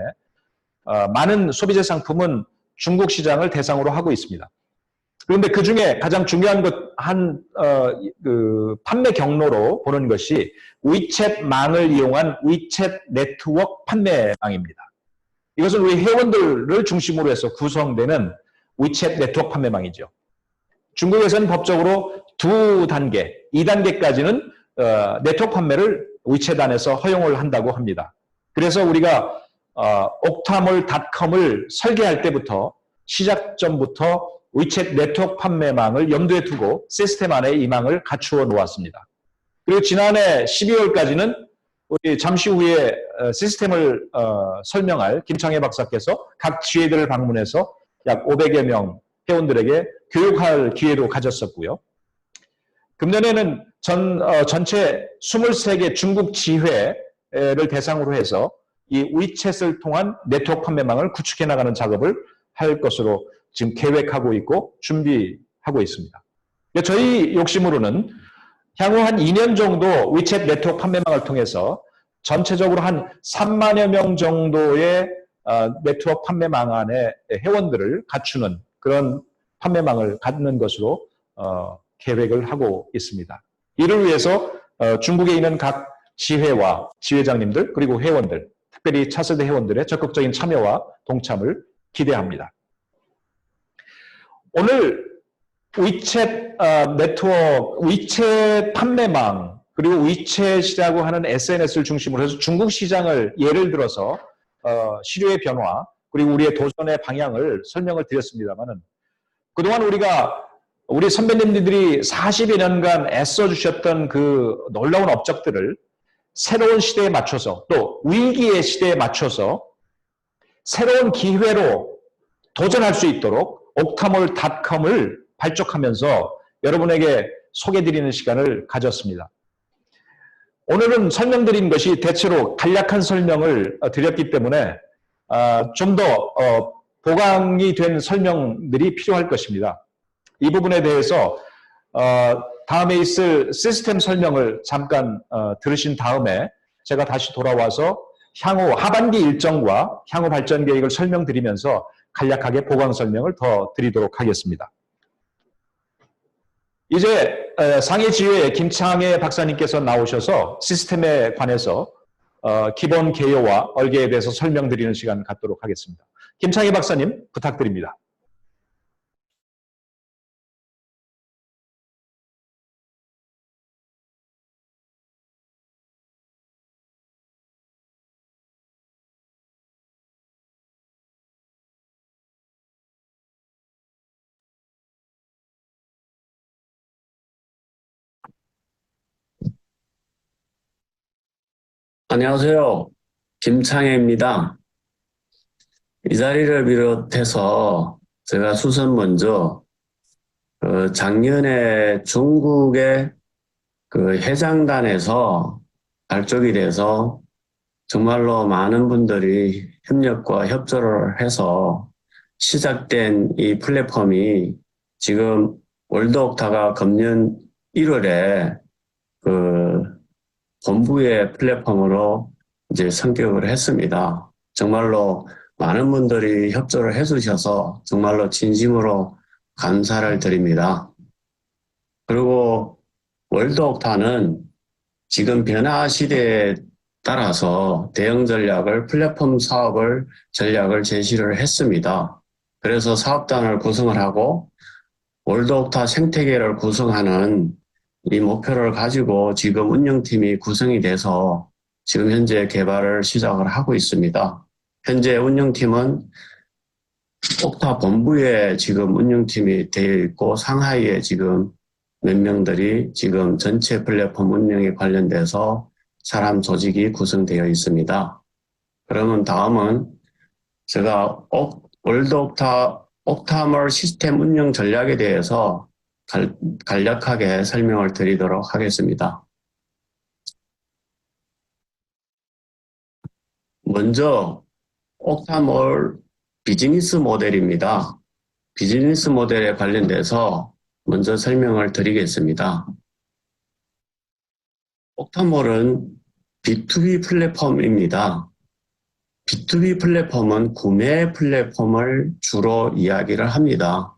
많은 소비재 상품은 중국 시장을 대상으로 하고 있습니다. 그런데 그 중에 가장 중요한 판매 경로로 보는 것이 위챗망을 이용한 위챗 네트워크 판매망입니다. 이것은 우리 회원들을 중심으로 해서 구성되는 위챗 네트워크 판매망이죠. 중국에서는 법적으로 2단계, 2단계까지는 네트워크 판매를 위챗 안에서 허용을 한다고 합니다. 그래서 우리가 옥타몰닷컴을 설계할 때부터 시작점부터 위챗 네트워크 판매망을 염두에 두고 시스템 안에 이 망을 갖추어 놓았습니다. 그리고 지난해 12월까지는 우리 잠시 후에 시스템을 설명할 김창회 박사께서 각 지회들을 방문해서 약 500여 명 회원들에게 교육할 기회도 가졌었고요. 금년에는 전체 23개 중국 지회를 대상으로 해서 이 위챗을 통한 네트워크 판매망을 구축해 나가는 작업을 할 것으로 지금 계획하고 있고 준비하고 있습니다. 저희 욕심으로는 향후 한 2년 정도 위챗 네트워크 판매망을 통해서 전체적으로 한 3만여 명 정도의 네트워크 판매망 안에 회원들을 갖추는 그런 판매망을 갖는 것으로 계획을 하고 있습니다. 이를 위해서 중국에 있는 각 지회와 지회장님들 그리고 회원들, 특별히 차세대 회원들의 적극적인 참여와 동참을 기대합니다. 오늘 위챗 네트워크, 위챗 판매망, 그리고 위챗이라고 하는 SNS를 중심으로 해서 중국 시장을 예를 들어서 시류의 변화, 그리고 우리의 도전의 방향을 설명을 드렸습니다만은 그동안 우리 선배님들이 40여 년간 애써주셨던 그 놀라운 업적들을 새로운 시대에 맞춰서 또 위기의 시대에 맞춰서 새로운 기회로 도전할 수 있도록 옥타몰닷컴을 발족하면서 여러분에게 소개드리는 시간을 가졌습니다. 오늘은 설명드린 것이 대체로 간략한 설명을 드렸기 때문에 좀 더 보강이 된 설명들이 필요할 것입니다. 이 부분에 대해서 다음에 있을 시스템 설명을 잠깐 들으신 다음에 제가 다시 돌아와서 향후 하반기 일정과 향후 발전 계획을 설명드리면서 간략하게 보강 설명을 더 드리도록 하겠습니다. 이제 상해 지회에 김창회 박사님께서 나오셔서 시스템에 관해서 기본 개요와 얼개에 대해서 설명드리는 시간 갖도록 하겠습니다. 김창회 박사님 부탁드립니다. 안녕하세요. 김창혜입니다. 이 자리를 비롯해서 제가 수선 먼저 작년에 중국의 그 회장단에서 발족이 돼서 정말로 많은 분들이 협력과 협조를 해서 시작된 이 플랫폼이 지금 월드옥타가 금년 1월에 그 본부의 플랫폼으로 이제 성격을 했습니다. 정말로 많은 분들이 협조를 해주셔서 정말로 진심으로 감사를 드립니다. 그리고 월드옥타는 지금 변화 시대에 따라서 대응 전략을, 플랫폼 사업을 전략을 제시를 했습니다. 그래서 사업단을 구성을 하고 월드옥타 생태계를 구성하는 이 목표를 가지고 지금 운영팀이 구성이 돼서 지금 현재 개발을 시작을 하고 있습니다. 현재 운영팀은 옥타 본부에 지금 운영팀이 되어 있고 상하이에 지금 몇 명들이 지금 전체 플랫폼 운영에 관련돼서 사람 조직이 구성되어 있습니다. 그러면 다음은 제가 월드 옥타몰 시스템 운영 전략에 대해서 간략하게 설명을 드리도록 하겠습니다. 먼저 옥타몰 비즈니스 모델입니다. 비즈니스 모델에 관련돼서 먼저 설명을 드리겠습니다. 옥타몰은 B2B 플랫폼입니다. B2B 플랫폼은 구매 플랫폼을 주로 이야기를 합니다.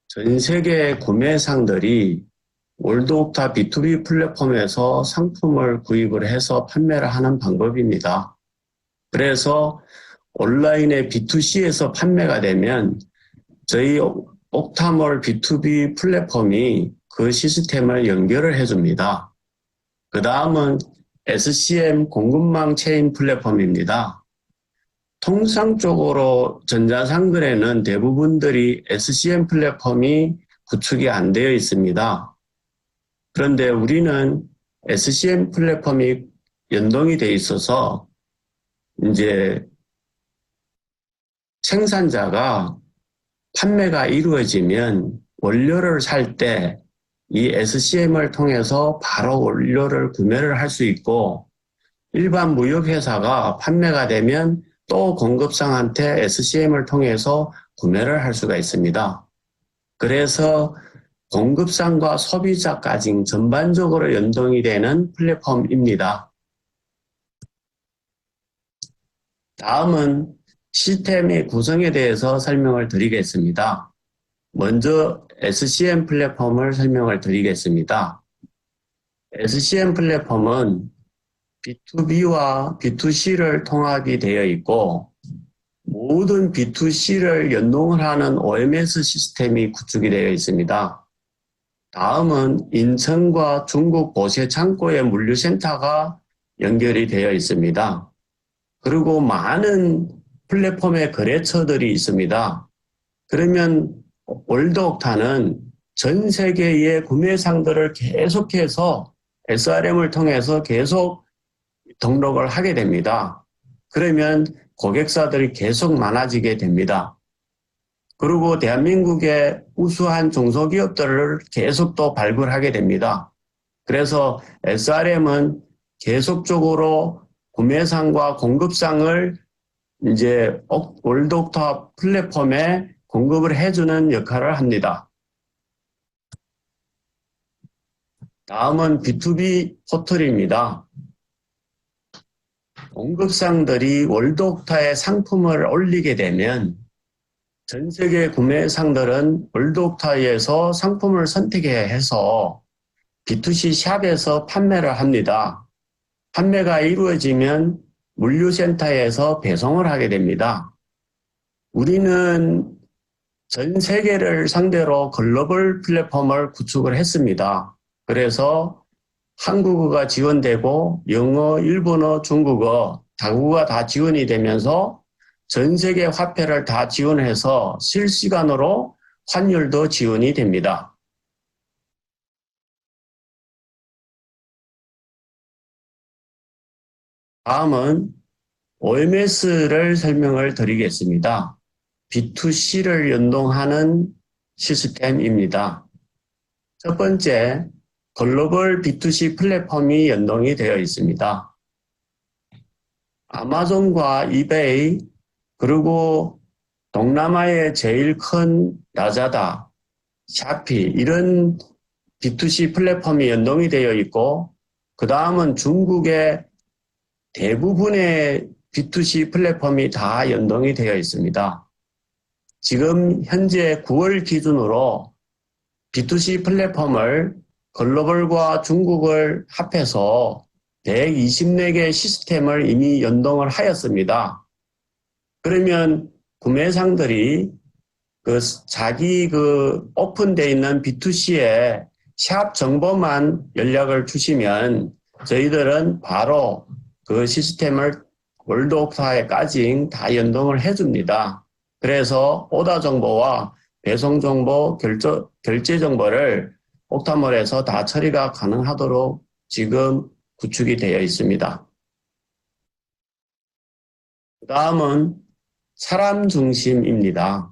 전 세계 구매상들이 월드옥타 B2B 플랫폼에서 상품을 구입을 해서 판매를 하는 방법입니다. 그래서 온라인의 B2C에서 판매가 되면 저희 옥타몰 B2B 플랫폼이 그 시스템을 연결을 해줍니다. 그 다음은 SCM 공급망 체인 플랫폼입니다. 통상적으로 전자상거래는 대부분들이 SCM 플랫폼이 구축이 안 되어 있습니다. 그런데 우리는 SCM 플랫폼이 연동이 되어 있어서 이제 생산자가 판매가 이루어지면 원료를 살 때 이 SCM을 통해서 바로 원료를 구매를 할 수 있고 일반 무역회사가 판매가 되면 또 공급상한테 SCM을 통해서 구매를 할 수가 있습니다. 그래서 공급상과 소비자까지 전반적으로 연동이 되는 플랫폼입니다. 다음은 시스템의 구성에 대해서 설명을 드리겠습니다. 먼저 SCM 플랫폼을 설명을 드리겠습니다. SCM 플랫폼은 B2B와 B2C를 통합이 되어 있고 모든 B2C를 연동을 하는 OMS 시스템이 구축이 되어 있습니다. 다음은 인천과 중국 보세 창고의 물류센터가 연결이 되어 있습니다. 그리고 많은 플랫폼의 거래처들이 있습니다. 그러면 월드옥타는 전 세계의 구매상들을 계속해서 SRM을 통해서 계속 등록을 하게 됩니다. 그러면 고객사들이 계속 많아지게 됩니다. 그리고 대한민국의 우수한 중소기업들을 계속 또 발굴하게 됩니다. 그래서 SRM은 계속적으로 구매상과 공급상을 이제 월드옥타 플랫폼에 공급을 해주는 역할을 합니다. 다음은 B2B 포털입니다. 공급상들이 월드옥타에 상품을 올리게 되면 전 세계 구매상들은 월드옥타에서 상품을 선택해서 B2C 샵에서 판매를 합니다. 판매가 이루어지면 물류센터에서 배송을 하게 됩니다. 우리는 전 세계를 상대로 글로벌 플랫폼을 구축을 했습니다. 그래서 한국어가 지원되고 영어, 일본어, 중국어, 다국어가 다 지원이 되면서 전 세계 화폐를 다 지원해서 실시간으로 환율도 지원이 됩니다. 다음은 OMS를 설명을 드리겠습니다. B2C를 연동하는 시스템입니다. 첫 번째, 글로벌 B2C 플랫폼이 연동이 되어 있습니다. 아마존과 이베이, 그리고 동남아의 제일 큰 라자다, 샤피 이런 B2C 플랫폼이 연동이 되어 있고 그 다음은 중국의 대부분의 B2C 플랫폼이 다 연동이 되어 있습니다. 지금 현재 9월 기준으로 B2C 플랫폼을 글로벌과 중국을 합해서 124개 시스템을 이미 연동을 하였습니다. 그러면 구매상들이 자기 오픈되어 있는 B2C에 샵 정보만 연락을 주시면 저희들은 바로 그 시스템을 월드옥타에 까지 다 연동을 해줍니다. 그래서 오더 정보와 배송 정보, 결제 정보를 옥타몰에서 다 처리가 가능하도록 지금 구축이 되어 있습니다. 그 다음은 사람 중심입니다.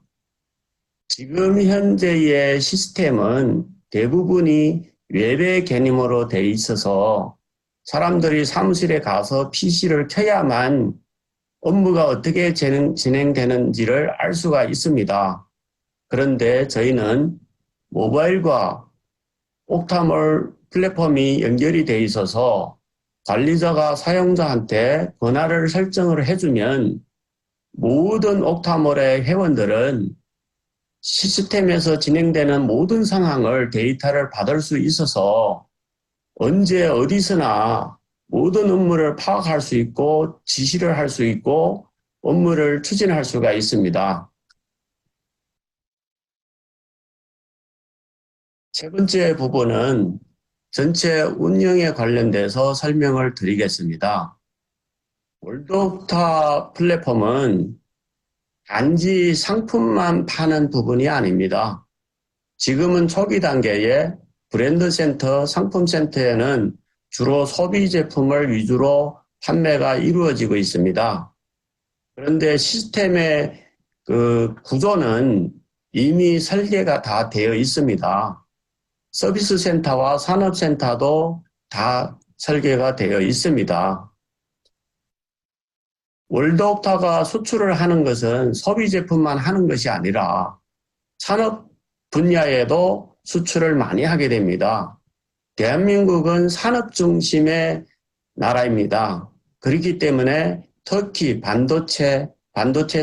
지금 현재의 시스템은 대부분이 외래 개념으로 되어 있어서 사람들이 사무실에 가서 PC를 켜야만 업무가 어떻게 진행되는지를 알 수가 있습니다. 그런데 저희는 모바일과 옥타몰 플랫폼이 연결이 되어 있어서 관리자가 사용자한테 권한을 설정을 해주면 모든 옥타몰의 회원들은 시스템에서 진행되는 모든 상황을 데이터를 받을 수 있어서 언제 어디서나 모든 업무를 파악할 수 있고 지시를 할 수 있고 업무를 추진할 수가 있습니다. 세 번째 부분은 전체 운영에 관련돼서 설명을 드리겠습니다. 월드옥타 플랫폼은 단지 상품만 파는 부분이 아닙니다. 지금은 초기 단계에 브랜드센터, 상품센터에는 주로 소비 제품을 위주로 판매가 이루어지고 있습니다. 그런데 시스템의 그 구조는 이미 설계가 다 되어 있습니다. 서비스 센터와 산업센터도 다 설계가 되어 있습니다. 월드옥타가 수출을 하는 것은 소비 제품만 하는 것이 아니라 산업 분야에도 수출을 많이 하게 됩니다. 대한민국은 산업 중심의 나라입니다. 그렇기 때문에 특히 반도체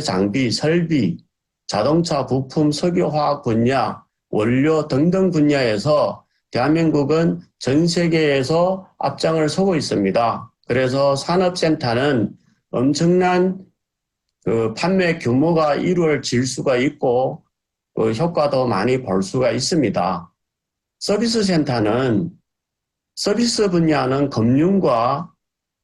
장비, 설비, 자동차 부품, 석유화학 분야, 원료 등등 분야에서 대한민국은 전 세계에서 앞장을 서고 있습니다. 그래서 산업센터는 엄청난 그 판매 규모가 이루어질 수가 있고 그 효과도 많이 볼 수가 있습니다. 서비스 센터는 서비스 분야는 금융과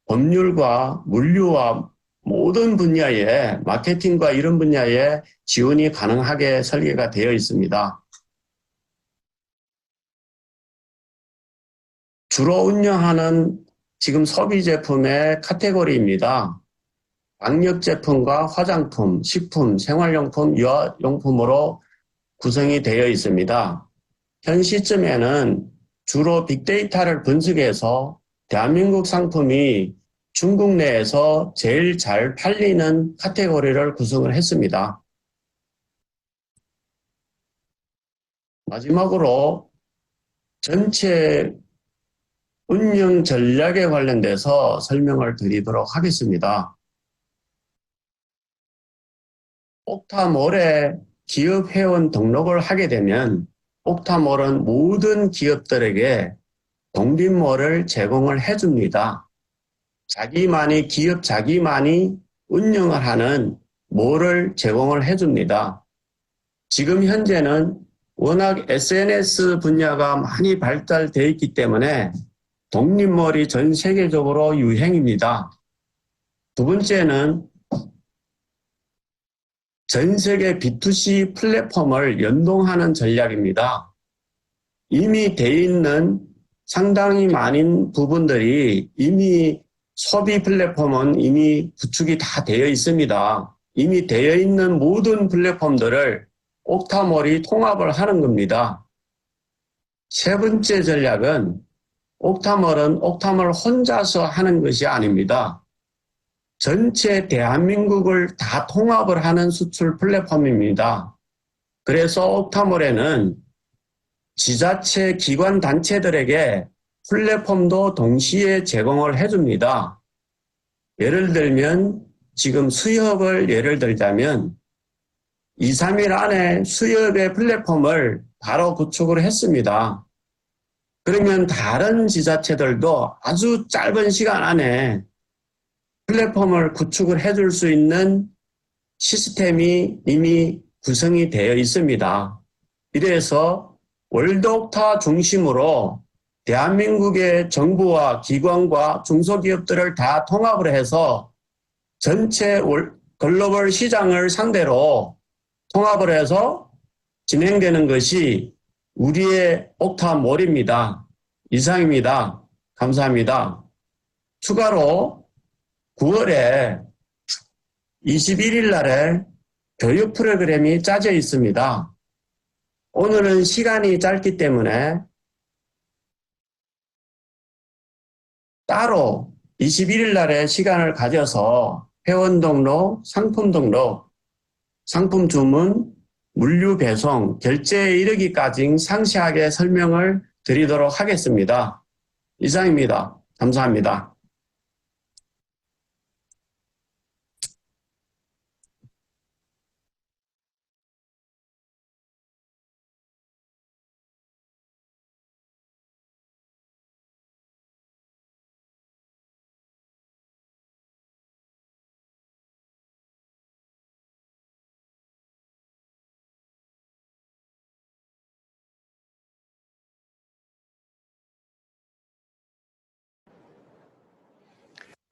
법률과 물류와 모든 분야에 마케팅과 이런 분야에 지원이 가능하게 설계가 되어 있습니다. 주로 운영하는 지금 소비 제품의 카테고리입니다. 방역 제품과 화장품, 식품, 생활용품, 유아용품으로 구성이 되어 있습니다. 현 시점에는 주로 빅데이터를 분석해서 대한민국 상품이 중국 내에서 제일 잘 팔리는 카테고리를 구성을 했습니다. 마지막으로 전체 운영 전략에 관련돼서 설명을 드리도록 하겠습니다. 옥타몰에 기업 회원 등록을 하게 되면 옥타몰은 모든 기업들에게 독립몰을 제공을 해줍니다. 기업 자기만이 운영을 하는 몰을 제공을 해줍니다. 지금 현재는 워낙 SNS 분야가 많이 발달되어 있기 때문에 독립몰이 전 세계적으로 유행입니다. 두 번째는 전 세계 B2C 플랫폼을 연동하는 전략입니다. 이미 되어 있는 상당히 많은 부분들이 이미 소비 플랫폼은 이미 구축이 다 되어 있습니다. 이미 되어 있는 모든 플랫폼들을 옥타몰이 통합을 하는 겁니다. 세 번째 전략은 옥타몰은 옥타몰 혼자서 하는 것이 아닙니다. 전체 대한민국을 다 통합을 하는 수출 플랫폼입니다. 그래서 옥타몰에는 지자체 기관 단체들에게 플랫폼도 동시에 제공을 해줍니다. 예를 들면 지금 수협을 예를 들자면 2, 3일 안에 수협의 플랫폼을 바로 구축을 했습니다. 그러면 다른 지자체들도 아주 짧은 시간 안에 플랫폼을 구축을 해줄 수 있는 시스템이 이미 구성이 되어 있습니다. 이래서 월드옥타 중심으로 대한민국의 정부와 기관과 중소기업들을 다 통합을 해서 전체 글로벌 시장을 상대로 통합을 해서 진행되는 것이 우리의 옥타몰입니다. 이상입니다. 감사합니다. 추가로 9월에 21일 날에 교육 프로그램이 짜져 있습니다. 오늘은 시간이 짧기 때문에 따로 21일 날에 시간을 가져서 회원 등록, 상품 등록, 상품 주문, 물류 배송, 결제에 이르기까지 상세하게 설명을 드리도록 하겠습니다. 이상입니다. 감사합니다.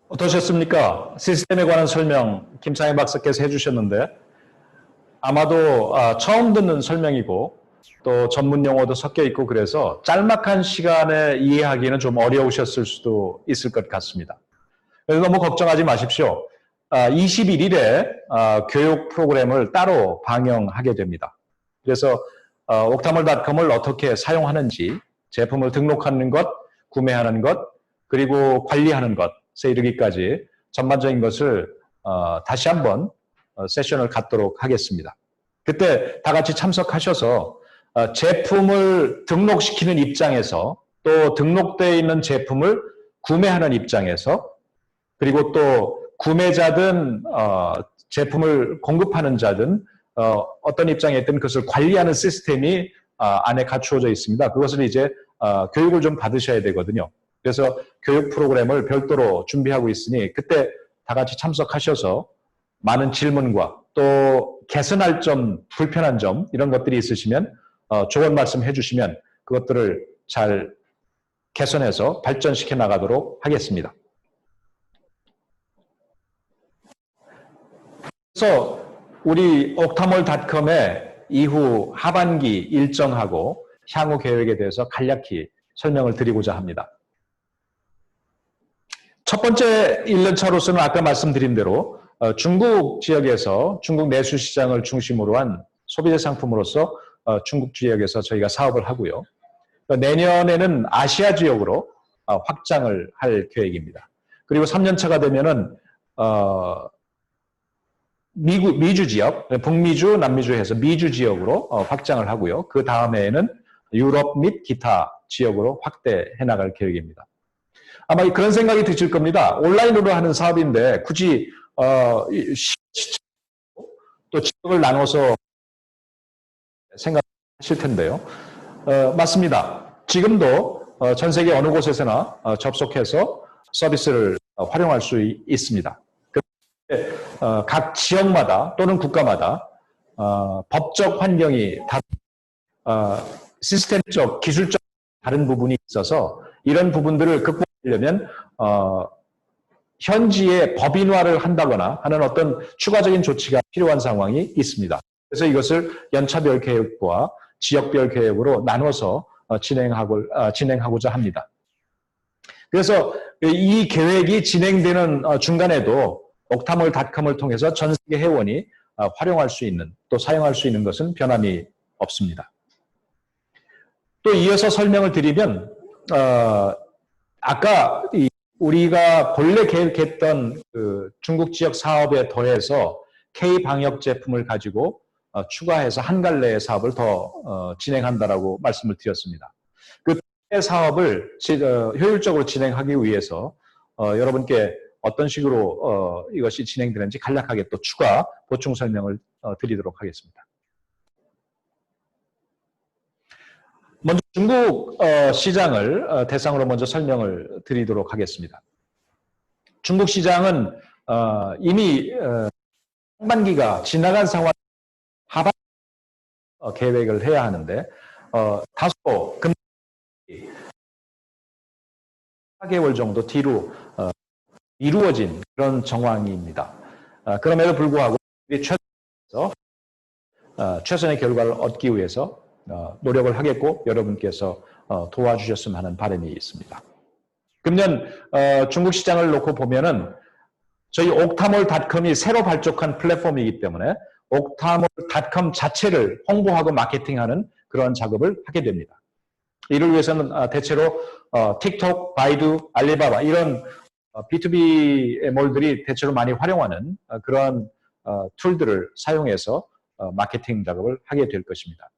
어떠셨습니까? 시스템에 관한 설명 김창희 박사께서 해주셨는데 아마도 처음 듣는 설명이고 또 전문 용어도 섞여 있고 그래서 짤막한 시간에 이해하기는 좀 어려우셨을 수도 있을 것 같습니다. 그래서 너무 걱정하지 마십시오. 21일에 교육 프로그램을 따로 방영하게 됩니다. 그래서 옥타몰닷컴을 어떻게 사용하는지, 제품을 등록하는 것, 구매하는 것, 그리고 관리하는 것에 이르기까지 전반적인 것을 다시 한번 세션을 갖도록 하겠습니다. 그때 다 같이 참석하셔서 제품을 등록시키는 입장에서 또 등록되어 있는 제품을 구매하는 입장에서 그리고 또 구매자든 제품을 공급하는 자든 어떤 입장에 있든 그것을 관리하는 시스템이 안에 갖추어져 있습니다. 그것을 이제 교육을 좀 받으셔야 되거든요. 그래서 교육 프로그램을 별도로 준비하고 있으니 그때 다 같이 참석하셔서 많은 질문과 또 개선할 점, 불편한 점 이런 것들이 있으시면 좋은 말씀 해주시면 그것들을 잘 개선해서 발전시켜 나가도록 하겠습니다. 그래서 우리 옥타몰닷컴의 이후 하반기 일정하고 향후 계획에 대해서 간략히 설명을 드리고자 합니다. 첫 번째 1년차로서는 아까 말씀드린 대로 중국 지역에서 중국 내수 시장을 중심으로 한 소비재 상품으로서 중국 지역에서 저희가 사업을 하고요. 내년에는 아시아 지역으로 확장을 할 계획입니다. 그리고 3년차가 되면은 미주 지역, 북미주, 남미주 해서 미주 지역으로 확장을 하고요. 그 다음에는 유럽 및 기타 지역으로 확대해 나갈 계획입니다. 아마 그런 생각이 드실 겁니다. 온라인으로 하는 사업인데 굳이 또 지역을 나눠서 생각하실 텐데요. 맞습니다. 지금도 전 세계 어느 곳에서나 접속해서 서비스를 활용할 수 있습니다. 각 지역마다 또는 국가마다 법적 환경이 시스템적, 기술적 다른 부분이 있어서 이런 부분들을 극복하려면 현지의 법인화를 한다거나 하는 어떤 추가적인 조치가 필요한 상황이 있습니다. 그래서 이것을 연차별 계획과 지역별 계획으로 나눠서 진행하고자 합니다. 그래서 이 계획이 진행되는 중간에도 옥타몰닷컴을 통해서 전 세계 회원이 활용할 수 있는 또 사용할 수 있는 것은 변함이 없습니다. 또 이어서 설명을 드리면 아까 우리가 본래 계획했던 그 중국 지역 사업에 더해서 K 방역 제품을 가지고 추가해서 한 갈래의 사업을 더 진행한다라고 말씀을 드렸습니다. 그 사업을 효율적으로 진행하기 위해서 여러분께 어떤 식으로 이것이 진행되는지 간략하게 또 추가 보충 설명을 드리도록 하겠습니다. 먼저 중국 시장을 대상으로 먼저 설명을 드리도록 하겠습니다. 중국 시장은 이미 상반기가 지나간 상황 하반 계획을 해야 하는데 다소 4개월 정도 뒤로 이루어진 그런 정황입니다. 그럼에도 불구하고 최선의 결과를 얻기 위해서 노력을 하겠고 여러분께서 도와주셨으면 하는 바람이 있습니다. 금년 중국 시장을 놓고 보면은 저희 옥타몰닷컴이 새로 발족한 플랫폼이기 때문에 옥타몰닷컴 자체를 홍보하고 마케팅하는 그런 작업을 하게 됩니다. 이를 위해서는 대체로 틱톡, 바이두, 알리바바 이런 B2B 몰들이 대체로 많이 활용하는 그런 툴들을 사용해서 마케팅 작업을 하게 될 것입니다.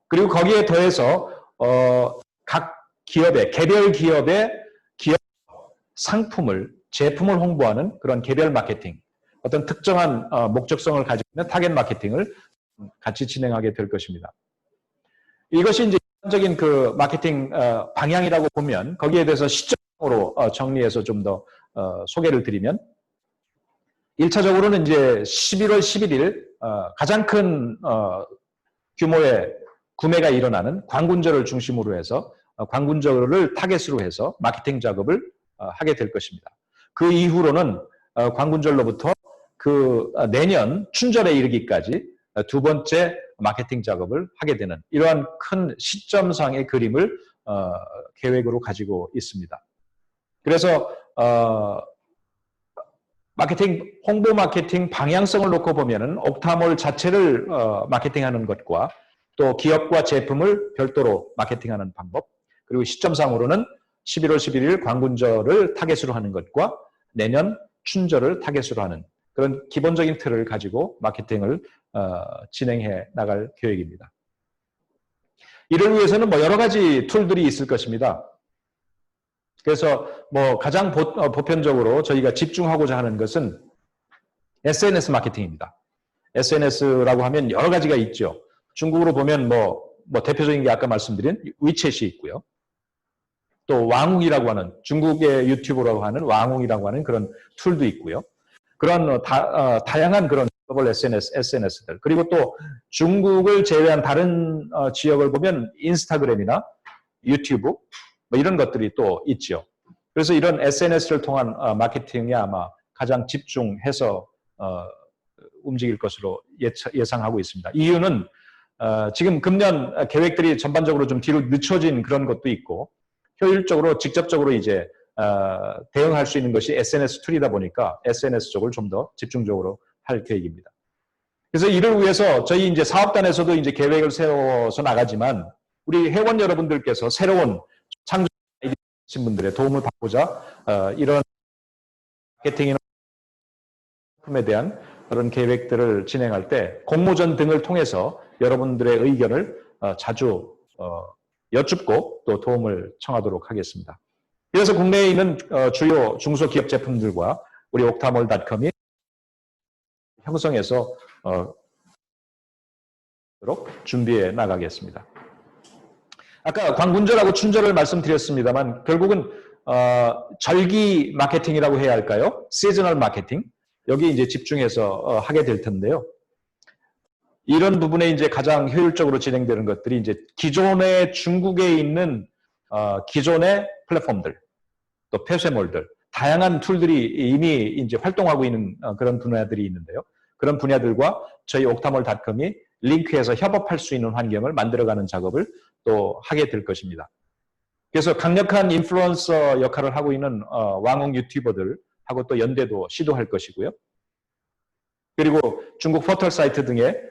그리고 거기에 더해서 각 기업의 개별 기업의 기업 상품을 제품을 홍보하는 그런 개별 마케팅, 어떤 특정한 목적성을 가지고 있는 타겟 마케팅을 같이 진행하게 될 것입니다. 이것이 이제 일반적인 그 마케팅 방향이라고 보면 거기에 대해서 시점으로 정리해서 좀 더 소개를 드리면 1차적으로는 이제 11월 11일 가장 큰 규모의 구매가 일어나는 광군절을 중심으로 해서 광군절을 타겟으로 해서 마케팅 작업을 하게 될 것입니다. 그 이후로는 광군절로부터 그 내년 춘절에 이르기까지 두 번째 마케팅 작업을 하게 되는 이러한 큰 시점상의 그림을 계획으로 가지고 있습니다. 그래서 마케팅, 홍보 마케팅 방향성을 놓고 보면은 옥타몰 자체를 마케팅하는 것과 또 기업과 제품을 별도로 마케팅하는 방법, 그리고 시점상으로는 11월 11일 광군절을 타겟으로 하는 것과 내년 춘절을 타겟으로 하는 그런 기본적인 틀을 가지고 마케팅을 진행해 나갈 계획입니다. 이를 위해서는 뭐 여러 가지 툴들이 있을 것입니다. 그래서 뭐 가장 보편적으로 저희가 집중하고자 하는 것은 SNS 마케팅입니다. SNS라고 하면 여러 가지가 있죠. 중국으로 보면 뭐 대표적인 게 아까 말씀드린 위챗이 있고요. 또 왕웅이라고 하는 중국의 유튜브라고 하는 왕웅이라고 하는 그런 툴도 있고요. 그런 다양한 그런 글로벌 SNS들 그리고 또 중국을 제외한 다른 지역을 보면 인스타그램이나 유튜브 뭐 이런 것들이 또 있죠. 그래서 이런 SNS를 통한 마케팅이 아마 가장 집중해서 움직일 것으로 예상하고 있습니다. 이유는 지금 금년 계획들이 전반적으로 좀 뒤로 늦춰진 그런 것도 있고 효율적으로 직접적으로 이제 대응할 수 있는 것이 SNS 툴이다 보니까 SNS 쪽을 좀 더 집중적으로 할 계획입니다. 그래서 이를 위해서 저희 이제 사업단에서도 이제 계획을 세워서 나가지만 우리 회원 여러분들께서 새로운 창조하신 분들의 도움을 받고자 이런 마케팅이나 품에 대한 그런 계획들을 진행할 때 공모전 등을 통해서 여러분들의 의견을 자주 여쭙고 또 도움을 청하도록 하겠습니다. 그래서 국내에 있는 주요 중소기업 제품들과 우리 옥타몰닷컴이 형성해서 준비해 나가겠습니다. 아까 광군절하고 춘절을 말씀드렸습니다만 결국은 절기 마케팅이라고 해야 할까요? 시즈널 마케팅 여기 이제 집중해서 하게 될 텐데요. 이런 부분에 이제 가장 효율적으로 진행되는 것들이 이제 기존의 중국에 있는 기존의 플랫폼들, 또 폐쇄몰들, 다양한 툴들이 이미 이제 활동하고 있는 그런 분야들이 있는데요. 그런 분야들과 저희 옥타몰닷컴이 링크해서 협업할 수 있는 환경을 만들어가는 작업을 또 하게 될 것입니다. 그래서 강력한 인플루언서 역할을 하고 있는 왕홍 유튜버들하고 또 연대도 시도할 것이고요. 그리고 중국 포털 사이트 등의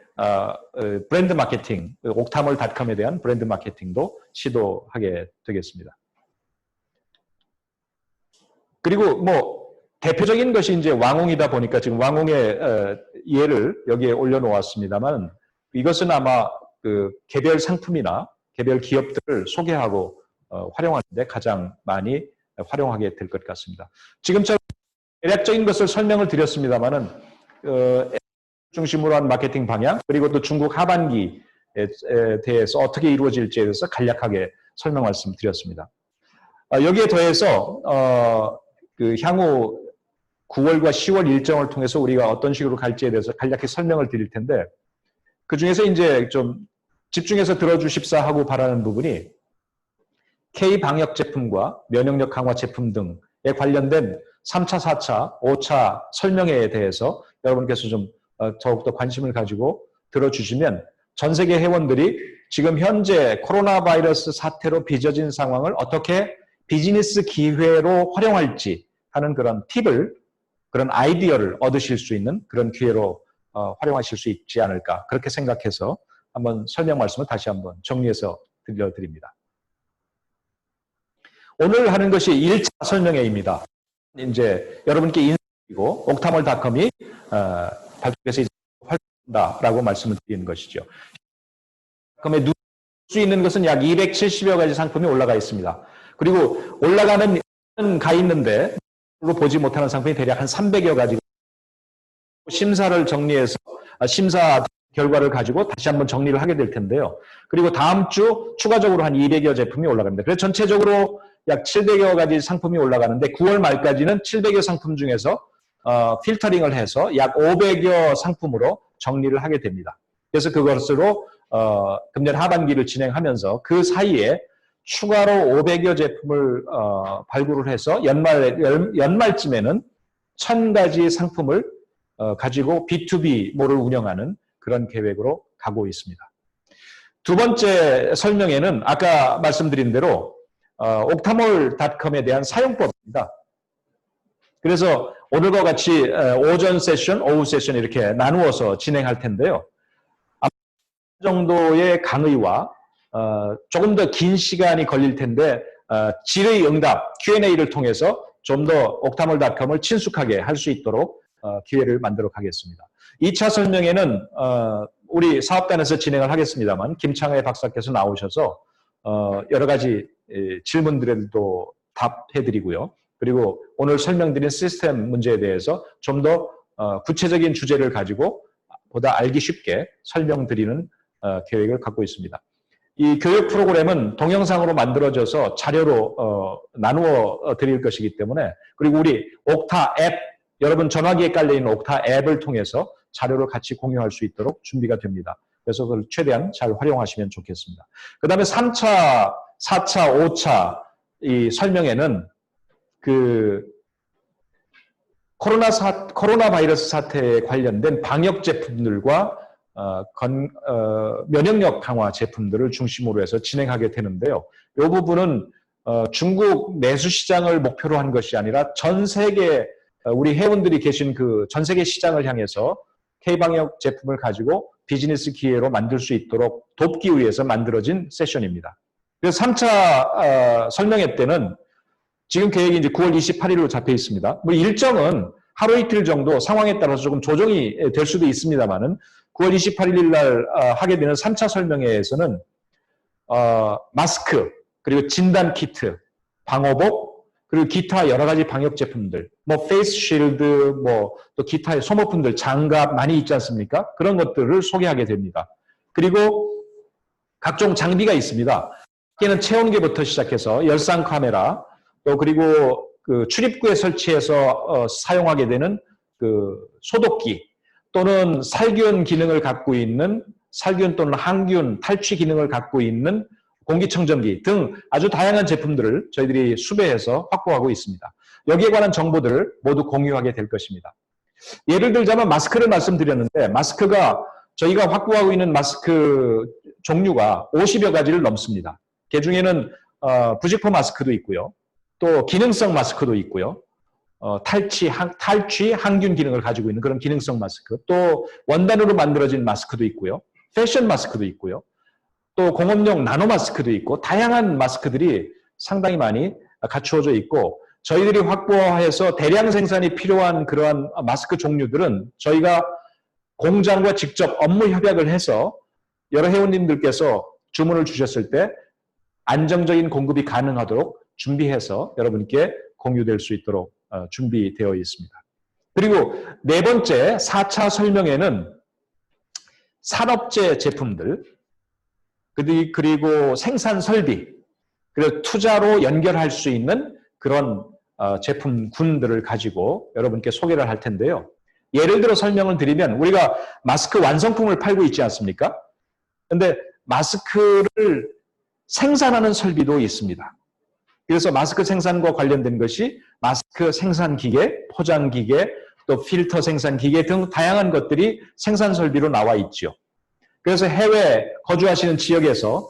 브랜드 마케팅, 옥타몰닷컴에 대한 브랜드 마케팅도 시도하게 되겠습니다. 그리고 뭐 대표적인 것이 이제 왕홍이다 보니까 지금 왕홍의 예를 여기에 올려놓았습니다만 이것은 아마 그 개별 상품이나 개별 기업들을 소개하고 활용하는 데 가장 많이 활용하게 될 것 같습니다. 지금처럼 대략적인 것을 설명을 드렸습니다만은 중심으로 한 마케팅 방향 그리고 또 중국 하반기에 대해서 어떻게 이루어질지에 대해서 간략하게 설명 말씀드렸습니다. 여기에 더해서 그 향후 9월과 10월 일정을 통해서 우리가 어떤 식으로 갈지에 대해서 간략히 설명을 드릴 텐데 그 중에서 이제 좀 집중해서 들어주십사 하고 바라는 부분이 K-방역 제품과 면역력 강화 제품 등에 관련된 3차, 4차, 5차 설명회에 대해서 여러분께서 좀 더욱더 관심을 가지고 들어주시면 전 세계 회원들이 지금 현재 코로나 바이러스 사태로 빚어진 상황을 어떻게 비즈니스 기회로 활용할지 하는 그런 팁을, 그런 아이디어를 얻으실 수 있는 그런 기회로 활용하실 수 있지 않을까, 그렇게 생각해서 한번 설명 말씀을 다시 한번 정리해서 들려드립니다. 오늘 하는 것이 1차 설명회입니다. 이제 여러분께 인사드리고 옥타몰닷컴이 발표해서 활동한다라고 말씀을 드리는 것이죠. 옥타몰닷컴에 누릴 수 있는 것은 약 270여 가지 상품이 올라가 있습니다. 그리고 올라가는 가 있는데 보지 못하는 상품이 대략 한 300여 가지. 심사를 정리해서 심사 결과를 가지고 다시 한번 정리를 하게 될 텐데요. 그리고 다음 주 추가적으로 한 200여 제품이 올라갑니다. 그래서 전체적으로 약 700여 가지 상품이 올라가는데 9월 말까지는 700여 상품 중에서 필터링을 해서 약 500여 상품으로 정리를 하게 됩니다. 그래서 그것으로 금년 하반기를 진행하면서 그 사이에 추가로 500여 제품을 발굴을 해서 연말쯤에는 1000가지 상품을 가지고 B2B몰을 운영하는 그런 계획으로 가고 있습니다. 두 번째 설명회는 아까 말씀드린 대로 옥타몰닷컴에 대한 사용법입니다. 그래서 오늘과 같이 오전 세션, 오후 세션 이렇게 나누어서 진행할 텐데요. 정도의 강의와 조금 더 긴 시간이 걸릴 텐데 질의 응답, Q&A를 통해서 좀 더 옥타몰닷컴을 친숙하게 할 수 있도록 기회를 만들어 가겠습니다. 2차 설명회는 우리 사업단에서 진행을 하겠습니다만 김창회 박사께서 나오셔서 여러 가지 질문들에도 답해드리고요. 그리고 오늘 설명드린 시스템 문제에 대해서 좀 더 구체적인 주제를 가지고 보다 알기 쉽게 설명드리는 계획을 갖고 있습니다. 이 교육 프로그램은 동영상으로 만들어져서 자료로 나누어 드릴 것이기 때문에, 그리고 우리 옥타 앱, 여러분 전화기에 깔려있는 옥타 앱을 통해서 자료를 같이 공유할 수 있도록 준비가 됩니다. 그래서 그걸 최대한 잘 활용하시면 좋겠습니다. 그 다음에 3차, 4차, 5차 이 설명회는 그 코로나 바이러스 사태에 관련된 방역 제품들과 면역력 강화 제품들을 중심으로 해서 진행하게 되는데요. 이 부분은 중국 내수 시장을 목표로 한 것이 아니라 전 세계 우리 회원들이 계신 그 전 세계 시장을 향해서 K방역 제품을 가지고 비즈니스 기회로 만들 수 있도록 돕기 위해서 만들어진 세션입니다. 그래서 3차 설명회 때는 지금 계획이 이제 9월 28일로 잡혀 있습니다. 뭐 일정은 하루 이틀 정도 상황에 따라서 조금 조정이 될 수도 있습니다만은 9월 28일 날 하게 되는 3차 설명회에서는 마스크, 그리고 진단 키트, 방호복, 그리고 기타 여러 가지 방역 제품들, 뭐 페이스 쉴드, 뭐 또 기타의 소모품들, 장갑 많이 있지 않습니까? 그런 것들을 소개하게 됩니다. 그리고 각종 장비가 있습니다. 여기는 체온계부터 시작해서 열상 카메라, 또 그리고 그 출입구에 설치해서 사용하게 되는 그 소독기, 또는 살균 기능을 갖고 있는 살균 또는 항균 탈취 기능을 갖고 있는 공기청정기 등 아주 다양한 제품들을 저희들이 수배해서 확보하고 있습니다. 여기에 관한 정보들을 모두 공유하게 될 것입니다. 예를 들자면 마스크를 말씀드렸는데, 마스크가 저희가 확보하고 있는 마스크 종류가 50여 가지를 넘습니다. 그 중에는 부직포 마스크도 있고요. 또 기능성 마스크도 있고요. 탈취, 항균 기능을 가지고 있는 그런 기능성 마스크, 또 원단으로 만들어진 마스크도 있고요. 패션 마스크도 있고요. 또 공업용 나노 마스크도 있고, 다양한 마스크들이 상당히 많이 갖추어져 있고, 저희들이 확보해서 대량 생산이 필요한 그러한 마스크 종류들은 저희가 공장과 직접 업무 협약을 해서 여러 회원님들께서 주문을 주셨을 때 안정적인 공급이 가능하도록 준비해서 여러분께 공유될 수 있도록 준비되어 있습니다. 그리고 네 번째 4차 설명회는 산업재 제품들, 그리고 생산 설비, 그리고 투자로 연결할 수 있는 그런 제품군들을 가지고 여러분께 소개를 할 텐데요. 예를 들어 설명을 드리면, 우리가 마스크 완성품을 팔고 있지 않습니까? 근데 마스크를 생산하는 설비도 있습니다. 그래서 마스크 생산과 관련된 것이 마스크 생산 기계, 포장 기계, 또 필터 생산 기계 등 다양한 것들이 생산 설비로 나와 있죠. 그래서 해외 거주하시는 지역에서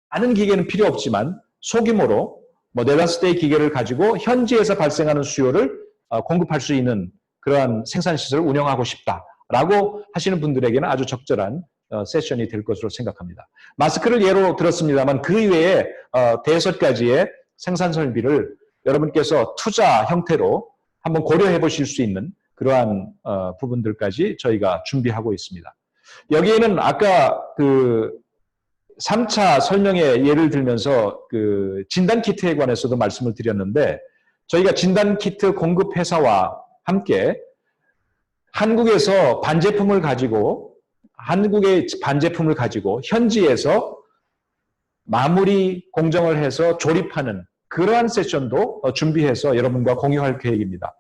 많은 기계는 필요 없지만 소규모로 네다섯 대의 기계를 가지고 현지에서 발생하는 수요를 공급할 수 있는 그러한 생산 시설을 운영하고 싶다라고 하시는 분들에게는 아주 적절한 세션이 될 것으로 생각합니다. 마스크를 예로 들었습니다만 그 이외에 대여섯 가지의 생산 설비를 여러분께서 투자 형태로 한번 고려해 보실 수 있는 그러한 부분들까지 저희가 준비하고 있습니다. 여기에는 아까 그 3차 설명에 예를 들면서 그 진단키트에 관해서도 말씀을 드렸는데 저희가 진단키트 공급 회사와 함께 한국의 반제품을 가지고 현지에서 마무리 공정을 해서 조립하는 그러한 세션도 준비해서 여러분과 공유할 계획입니다.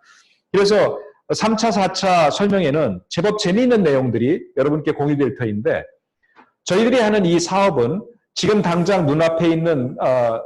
그래서 3차, 4차 설명에는 제법 재미있는 내용들이 여러분께 공유될 터인데 저희들이 하는 이 사업은 지금 당장 눈앞에 있는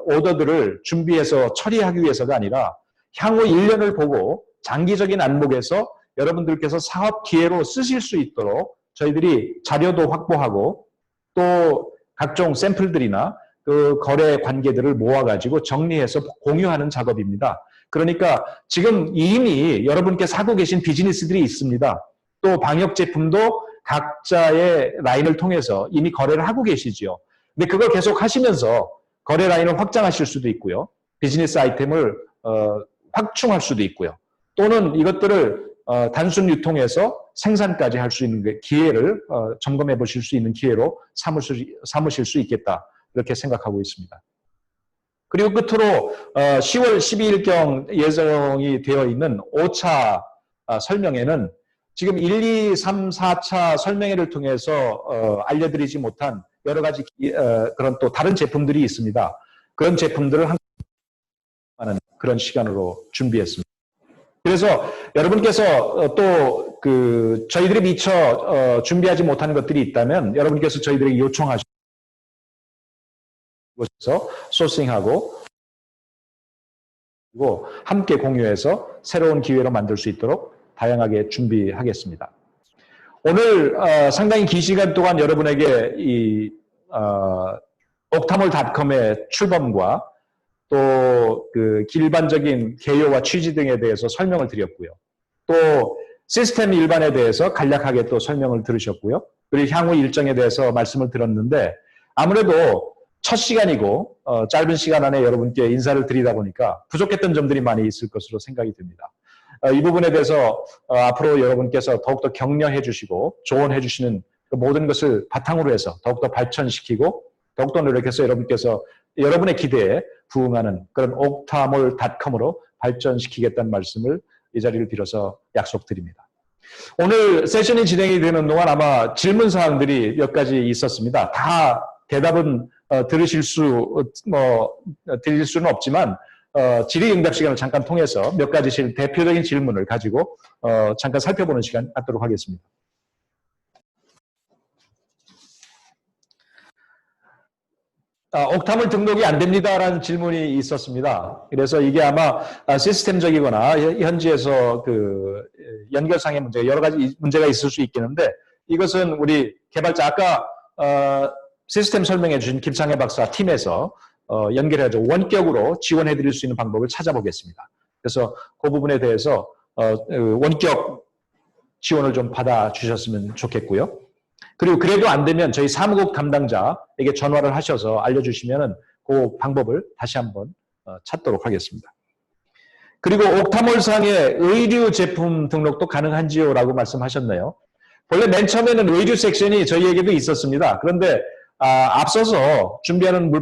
오더들을 준비해서 처리하기 위해서가 아니라 향후 1년을 보고 장기적인 안목에서 여러분들께서 사업 기회로 쓰실 수 있도록 저희들이 자료도 확보하고 또 각종 샘플들이나 그 거래 관계들을 모아가지고 정리해서 공유하는 작업입니다. 그러니까 지금 이미 여러분께서 하고 계신 비즈니스들이 있습니다. 또 방역 제품도 각자의 라인을 통해서 이미 거래를 하고 계시죠. 근데 그걸 계속 하시면서 거래 라인을 확장하실 수도 있고요. 비즈니스 아이템을 확충할 수도 있고요. 또는 이것들을 단순 유통해서 생산까지 할 수 있는 기회를 점검해 보실 수 있는 기회로 삼으실 수 있겠다. 이렇게 생각하고 있습니다. 그리고 끝으로 10월 12일경 예정이 되어 있는 5차 설명회는 지금 1, 2, 3, 4차 설명회를 통해서 알려드리지 못한 여러 가지 그런 또 다른 제품들이 있습니다. 그런 제품들을 하는 그런 시간으로 준비했습니다. 그래서 여러분께서 또 그 저희들이 미처 준비하지 못한 것들이 있다면 여러분께서 저희들에게 요청하시고 곳에서 소싱하고 그리고 함께 공유해서 새로운 기회로 만들 수 있도록 다양하게 준비하겠습니다. 오늘 상당히 긴 시간 동안 여러분에게 이 옥타몰닷컴의 출범과 또 그 일반적인 개요와 취지 등에 대해서 설명을 드렸고요. 또 시스템 일반에 대해서 간략하게 또 설명을 들으셨고요. 그리고 향후 일정에 대해서 말씀을 드렸는데 아무래도 첫 시간이고 짧은 시간 안에 여러분께 인사를 드리다 보니까 부족했던 점들이 많이 있을 것으로 생각이 듭니다. 이 부분에 대해서 앞으로 여러분께서 더욱더 격려해 주시고 조언해 주시는 그 모든 것을 바탕으로 해서 더욱더 발전시키고 더욱더 노력해서 여러분께서 여러분의 기대에 부응하는 그런 옥타몰닷컴으로 발전시키겠다는 말씀을 이 자리를 빌어서 약속드립니다. 오늘 세션이 진행이 되는 동안 아마 질문 사항들이 몇 가지 있었습니다. 다 대답은 드릴 수는 없지만 질의응답 시간을 잠깐 통해서 몇 가지 대표적인 질문을 가지고 잠깐 살펴보는 시간 갖도록 하겠습니다. 옥타몰 등록이 안 됩니다라는 질문이 있었습니다. 그래서 이게 아마 시스템적이거나 현지에서 그 연결상의 문제가 여러 가지 문제가 있을 수 있겠는데 이것은 우리 개발자 아까 시스템 설명해 주신 김창회 박사 팀에서 연결해서 원격으로 지원해 드릴 수 있는 방법을 찾아보겠습니다. 그래서 그 부분에 대해서 원격 지원을 좀 받아 주셨으면 좋겠고요. 그리고 그래도 안 되면 저희 사무국 담당자에게 전화를 하셔서 알려주시면 그 방법을 다시 한번 찾도록 하겠습니다. 그리고 옥타몰상의 의류 제품 등록도 가능한지요? 라고 말씀하셨네요. 원래 맨 처음에는 의류 섹션이 저희에게도 있었습니다. 그런데 앞서서 준비하는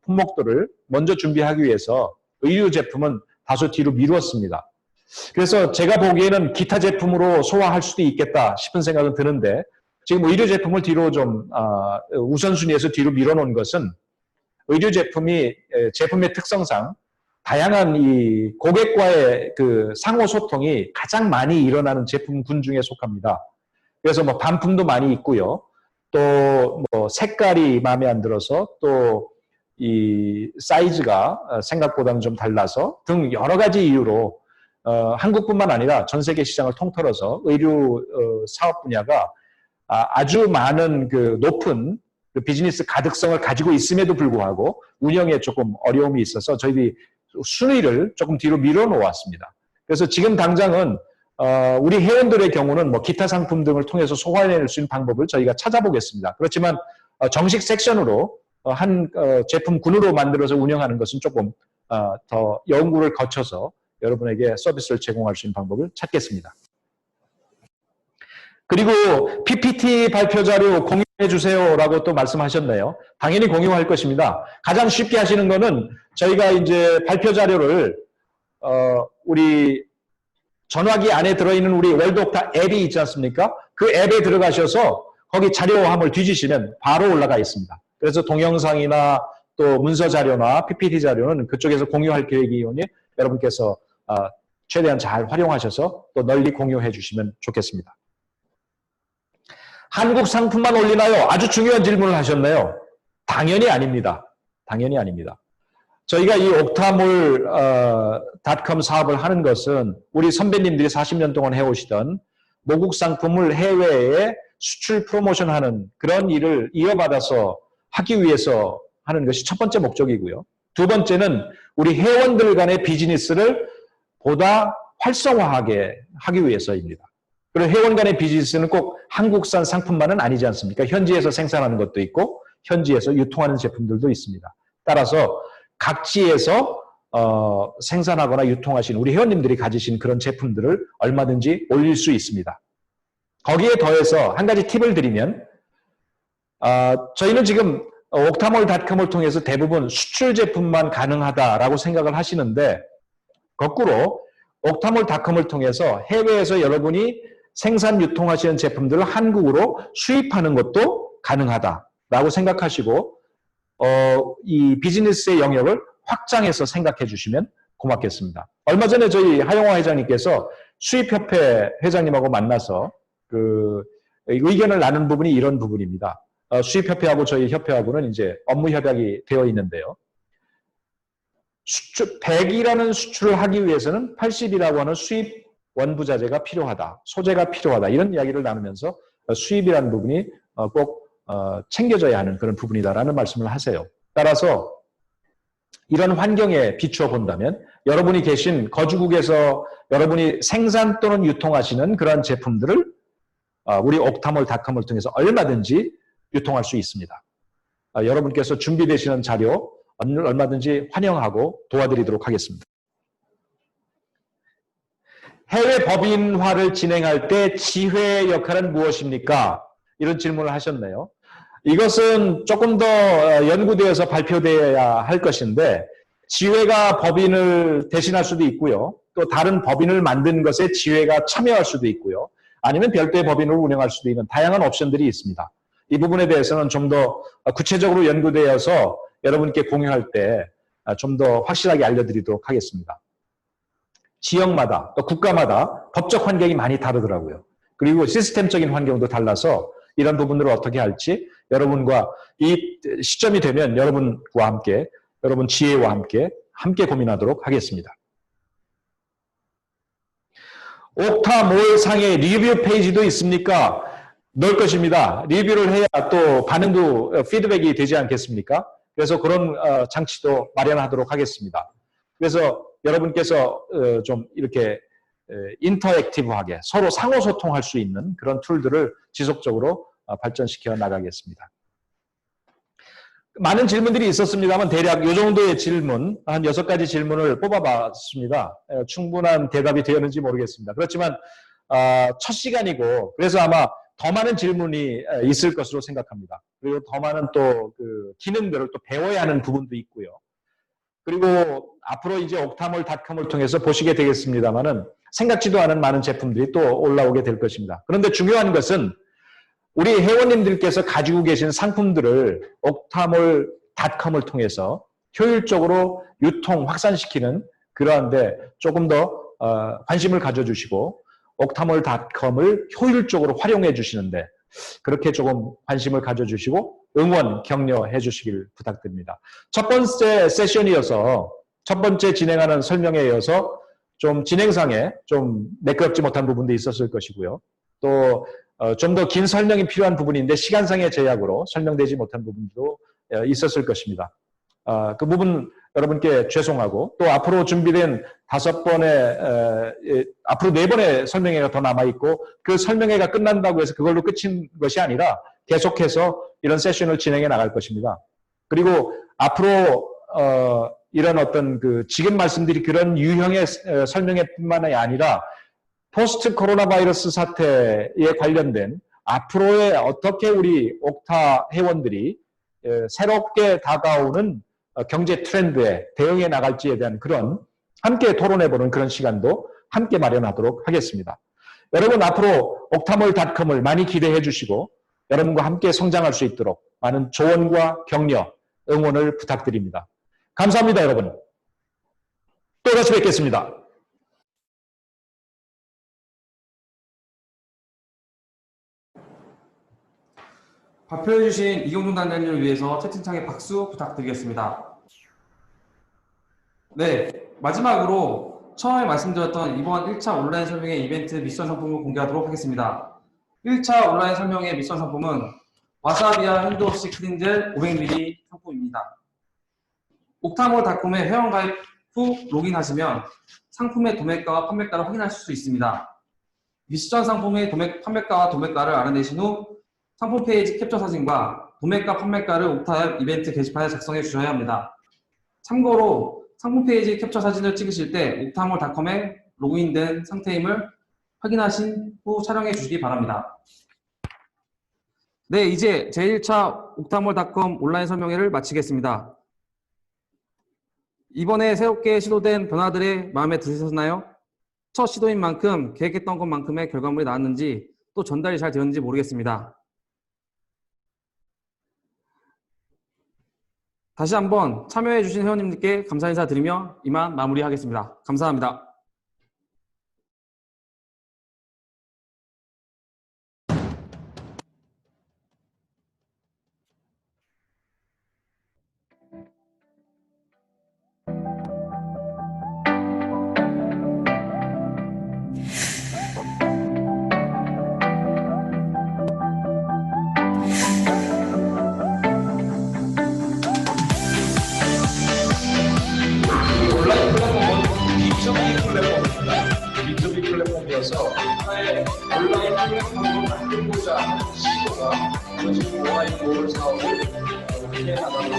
품목들을 먼저 준비하기 위해서 의류 제품은 다소 뒤로 미루었습니다. 그래서 제가 보기에는 기타 제품으로 소화할 수도 있겠다 싶은 생각은 드는데 지금 의류 제품을 뒤로 좀 우선순위에서 뒤로 밀어놓은 것은 의류 제품이 제품의 특성상 다양한 이 고객과의 그 상호 소통이 가장 많이 일어나는 제품군 중에 속합니다. 그래서 뭐 반품도 많이 있고요. 또 뭐 색깔이 마음에 안 들어서 또 이 사이즈가 생각보다는 좀 달라서 등 여러 가지 이유로 한국뿐만 아니라 전 세계 시장을 통틀어서 의류 사업 분야가 아주 많은 그 높은 그 비즈니스 가득성을 가지고 있음에도 불구하고 운영에 조금 어려움이 있어서 저희들이 순위를 조금 뒤로 밀어 놓았습니다. 그래서 지금 당장은 우리 회원들의 경우는 뭐 기타 상품 등을 통해서 소화해낼 수 있는 방법을 저희가 찾아보겠습니다. 그렇지만 정식 섹션으로 한 제품군으로 만들어서 운영하는 것은 조금 더 연구를 거쳐서 여러분에게 서비스를 제공할 수 있는 방법을 찾겠습니다. 그리고 PPT 발표 자료 공유해 주세요라고 또 말씀하셨네요. 당연히 공유할 것입니다. 가장 쉽게 하시는 거는 저희가 이제 발표 자료를 우리 전화기 안에 들어있는 우리 월드옥타 앱이 있지 않습니까? 그 앱에 들어가셔서 거기 자료함을 뒤지시면 바로 올라가 있습니다. 그래서 동영상이나 또 문서 자료나 PPT 자료는 그쪽에서 공유할 계획이오니 여러분께서 최대한 잘 활용하셔서 또 널리 공유해 주시면 좋겠습니다. 한국 상품만 올리나요? 아주 중요한 질문을 하셨네요. 당연히 아닙니다. 당연히 아닙니다. 저희가 이 옥타몰 닷컴 사업을 하는 것은 우리 선배님들이 40년 동안 해오시던 모국 상품을 해외에 수출 프로모션하는 그런 일을 이어받아서 하기 위해서 하는 것이 첫 번째 목적이고요. 두 번째는 우리 회원들 간의 비즈니스를 보다 활성화하게 하기 위해서입니다. 그리고 회원 간의 비즈니스는 꼭 한국산 상품만은 아니지 않습니까? 현지에서 생산하는 것도 있고 현지에서 유통하는 제품들도 있습니다. 따라서 각지에서 생산하거나 유통하신 우리 회원님들이 가지신 그런 제품들을 얼마든지 올릴 수 있습니다. 거기에 더해서 한 가지 팁을 드리면 저희는 지금 옥타몰닷컴을 통해서 대부분 수출 제품만 가능하다라고 생각을 하시는데 거꾸로 옥타몰닷컴을 통해서 해외에서 여러분이 생산 유통하시는 제품들을 한국으로 수입하는 것도 가능하다라고 생각하시고 이 비즈니스의 영역을 확장해서 생각해 주시면 고맙겠습니다. 얼마 전에 저희 하영화 회장님께서 수입협회 회장님하고 만나서 그 의견을 나눈 부분이 이런 부분입니다. 수입협회하고 저희 협회하고는 이제 업무 협약이 되어 있는데요. 100이라는 수출을 하기 위해서는 80이라고 하는 수입 원부자재가 필요하다, 소재가 필요하다 이런 이야기를 나누면서 수입이라는 부분이 꼭 챙겨져야 하는 그런 부분이다라는 말씀을 하세요. 따라서 이런 환경에 비추어 본다면 여러분이 계신 거주국에서 여러분이 생산 또는 유통하시는 그런 제품들을 우리 옥타몰닷컴을 통해서 얼마든지 유통할 수 있습니다. 여러분께서 준비되시는 자료 얼마든지 환영하고 도와드리도록 하겠습니다. 해외 법인화를 진행할 때 지회의 역할은 무엇입니까? 이런 질문을 하셨네요. 이것은 조금 더 연구되어서 발표되어야 할 것인데 지회가 법인을 대신할 수도 있고요. 또 다른 법인을 만든 것에 지회가 참여할 수도 있고요. 아니면 별도의 법인을 운영할 수도 있는 다양한 옵션들이 있습니다. 이 부분에 대해서는 좀 더 구체적으로 연구되어서 여러분께 공유할 때 좀 더 확실하게 알려드리도록 하겠습니다. 지역마다 또 국가마다 법적 환경이 많이 다르더라고요. 그리고 시스템적인 환경도 달라서 이런 부분들을 어떻게 할지 여러분과 이 시점이 되면 여러분과 함께 여러분 지혜와 함께 고민하도록 하겠습니다. 옥타몰 상에 리뷰 페이지도 있습니까? 넣을 것입니다. 리뷰를 해야 또 반응도 피드백이 되지 않겠습니까? 그래서 그런 장치도 마련하도록 하겠습니다. 그래서 여러분께서 좀 이렇게 인터액티브하게 서로 상호소통할 수 있는 그런 툴들을 지속적으로 발전시켜 나가겠습니다. 많은 질문들이 있었습니다만 대략 이 정도의 질문, 한 6가지 질문을 뽑아봤습니다. 충분한 대답이 되었는지 모르겠습니다. 그렇지만 첫 시간이고 그래서 아마 더 많은 질문이 있을 것으로 생각합니다. 그리고 더 많은 또 그 기능들을 또 배워야 하는 부분도 있고요. 그리고 앞으로 이제 옥타몰닷컴을 통해서 보시게 되겠습니다만은 생각지도 않은 많은 제품들이 또 올라오게 될 것입니다. 그런데 중요한 것은 우리 회원님들께서 가지고 계신 상품들을 옥타몰닷컴을 통해서 효율적으로 유통, 확산시키는 그러한데 조금 더 관심을 가져주시고 옥타몰닷컴을 효율적으로 활용해 주시는데 그렇게 조금 관심을 가져주시고 응원, 격려해 주시길 부탁드립니다. 첫 번째 세션이어서 첫 번째 진행하는 설명에 이어서 좀 진행상에 좀 매끄럽지 못한 부분도 있었을 것이고요. 또 좀 더 긴 설명이 필요한 부분인데 시간상의 제약으로 설명되지 못한 부분도 있었을 것입니다. 그 부분 여러분께 죄송하고 또 앞으로 준비된 5번의 앞으로 4번의 설명회가 더 남아있고 그 설명회가 끝난다고 해서 그걸로 끝인 것이 아니라 계속해서 이런 세션을 진행해 나갈 것입니다. 그리고 앞으로 이런 어떤 그 지금 말씀드린 그런 유형의 설명회뿐만이 아니라 포스트 코로나 바이러스 사태에 관련된 앞으로의 어떻게 우리 옥타 회원들이 새롭게 다가오는 경제 트렌드에 대응해 나갈지에 대한 그런 함께 토론해보는 그런 시간도 함께 마련하도록 하겠습니다. 여러분 앞으로 옥타몰닷컴을 많이 기대해 주시고 여러분과 함께 성장할 수 있도록 많은 조언과 격려, 응원을 부탁드립니다. 감사합니다, 여러분. 또 다시 뵙겠습니다. 발표해주신 이경준 단장님을 위해서 채팅창에 박수 부탁드리겠습니다. 네, 마지막으로 처음에 말씀드렸던 이번 1차 온라인 설명회 이벤트 미션 상품을 공개하도록 하겠습니다. 1차 온라인 설명회 미션 상품은 와사비아 핸드워시 클린젤 500ml 상품입니다. 옥타몰닷컴에 회원가입 후 로그인하시면 상품의 도매가와 판매가를 확인하실 수 있습니다. 미션 상품의 판매가와 도매가를 알아내신 후 상품 페이지 캡처 사진과 도매가 판매가를 옥타앱 이벤트 게시판에 작성해 주셔야 합니다. 참고로 상품 페이지 캡처 사진을 찍으실 때 옥타몰닷컴에 로그인된 상태임을 확인하신 후 촬영해 주시기 바랍니다. 네, 이제 제1차 옥타몰닷컴 온라인 설명회를 마치겠습니다. 이번에 새롭게 시도된 변화들의 마음에 드셨나요? 첫 시도인 만큼 계획했던 것만큼의 결과물이 나왔는지 또 전달이 잘 되었는지 모르겠습니다. 다시 한번 참여해주신 회원님들께 감사 인사드리며 이만 마무리하겠습니다. 감사합니다. 온라인 플랫폼은 B2B 플랫폼입니다. B2B 플랫폼이어서 하나의 온라인 플랫폼을 만들고자 하는 시도가 그것이 온라인 모을 사업을 함께 나가는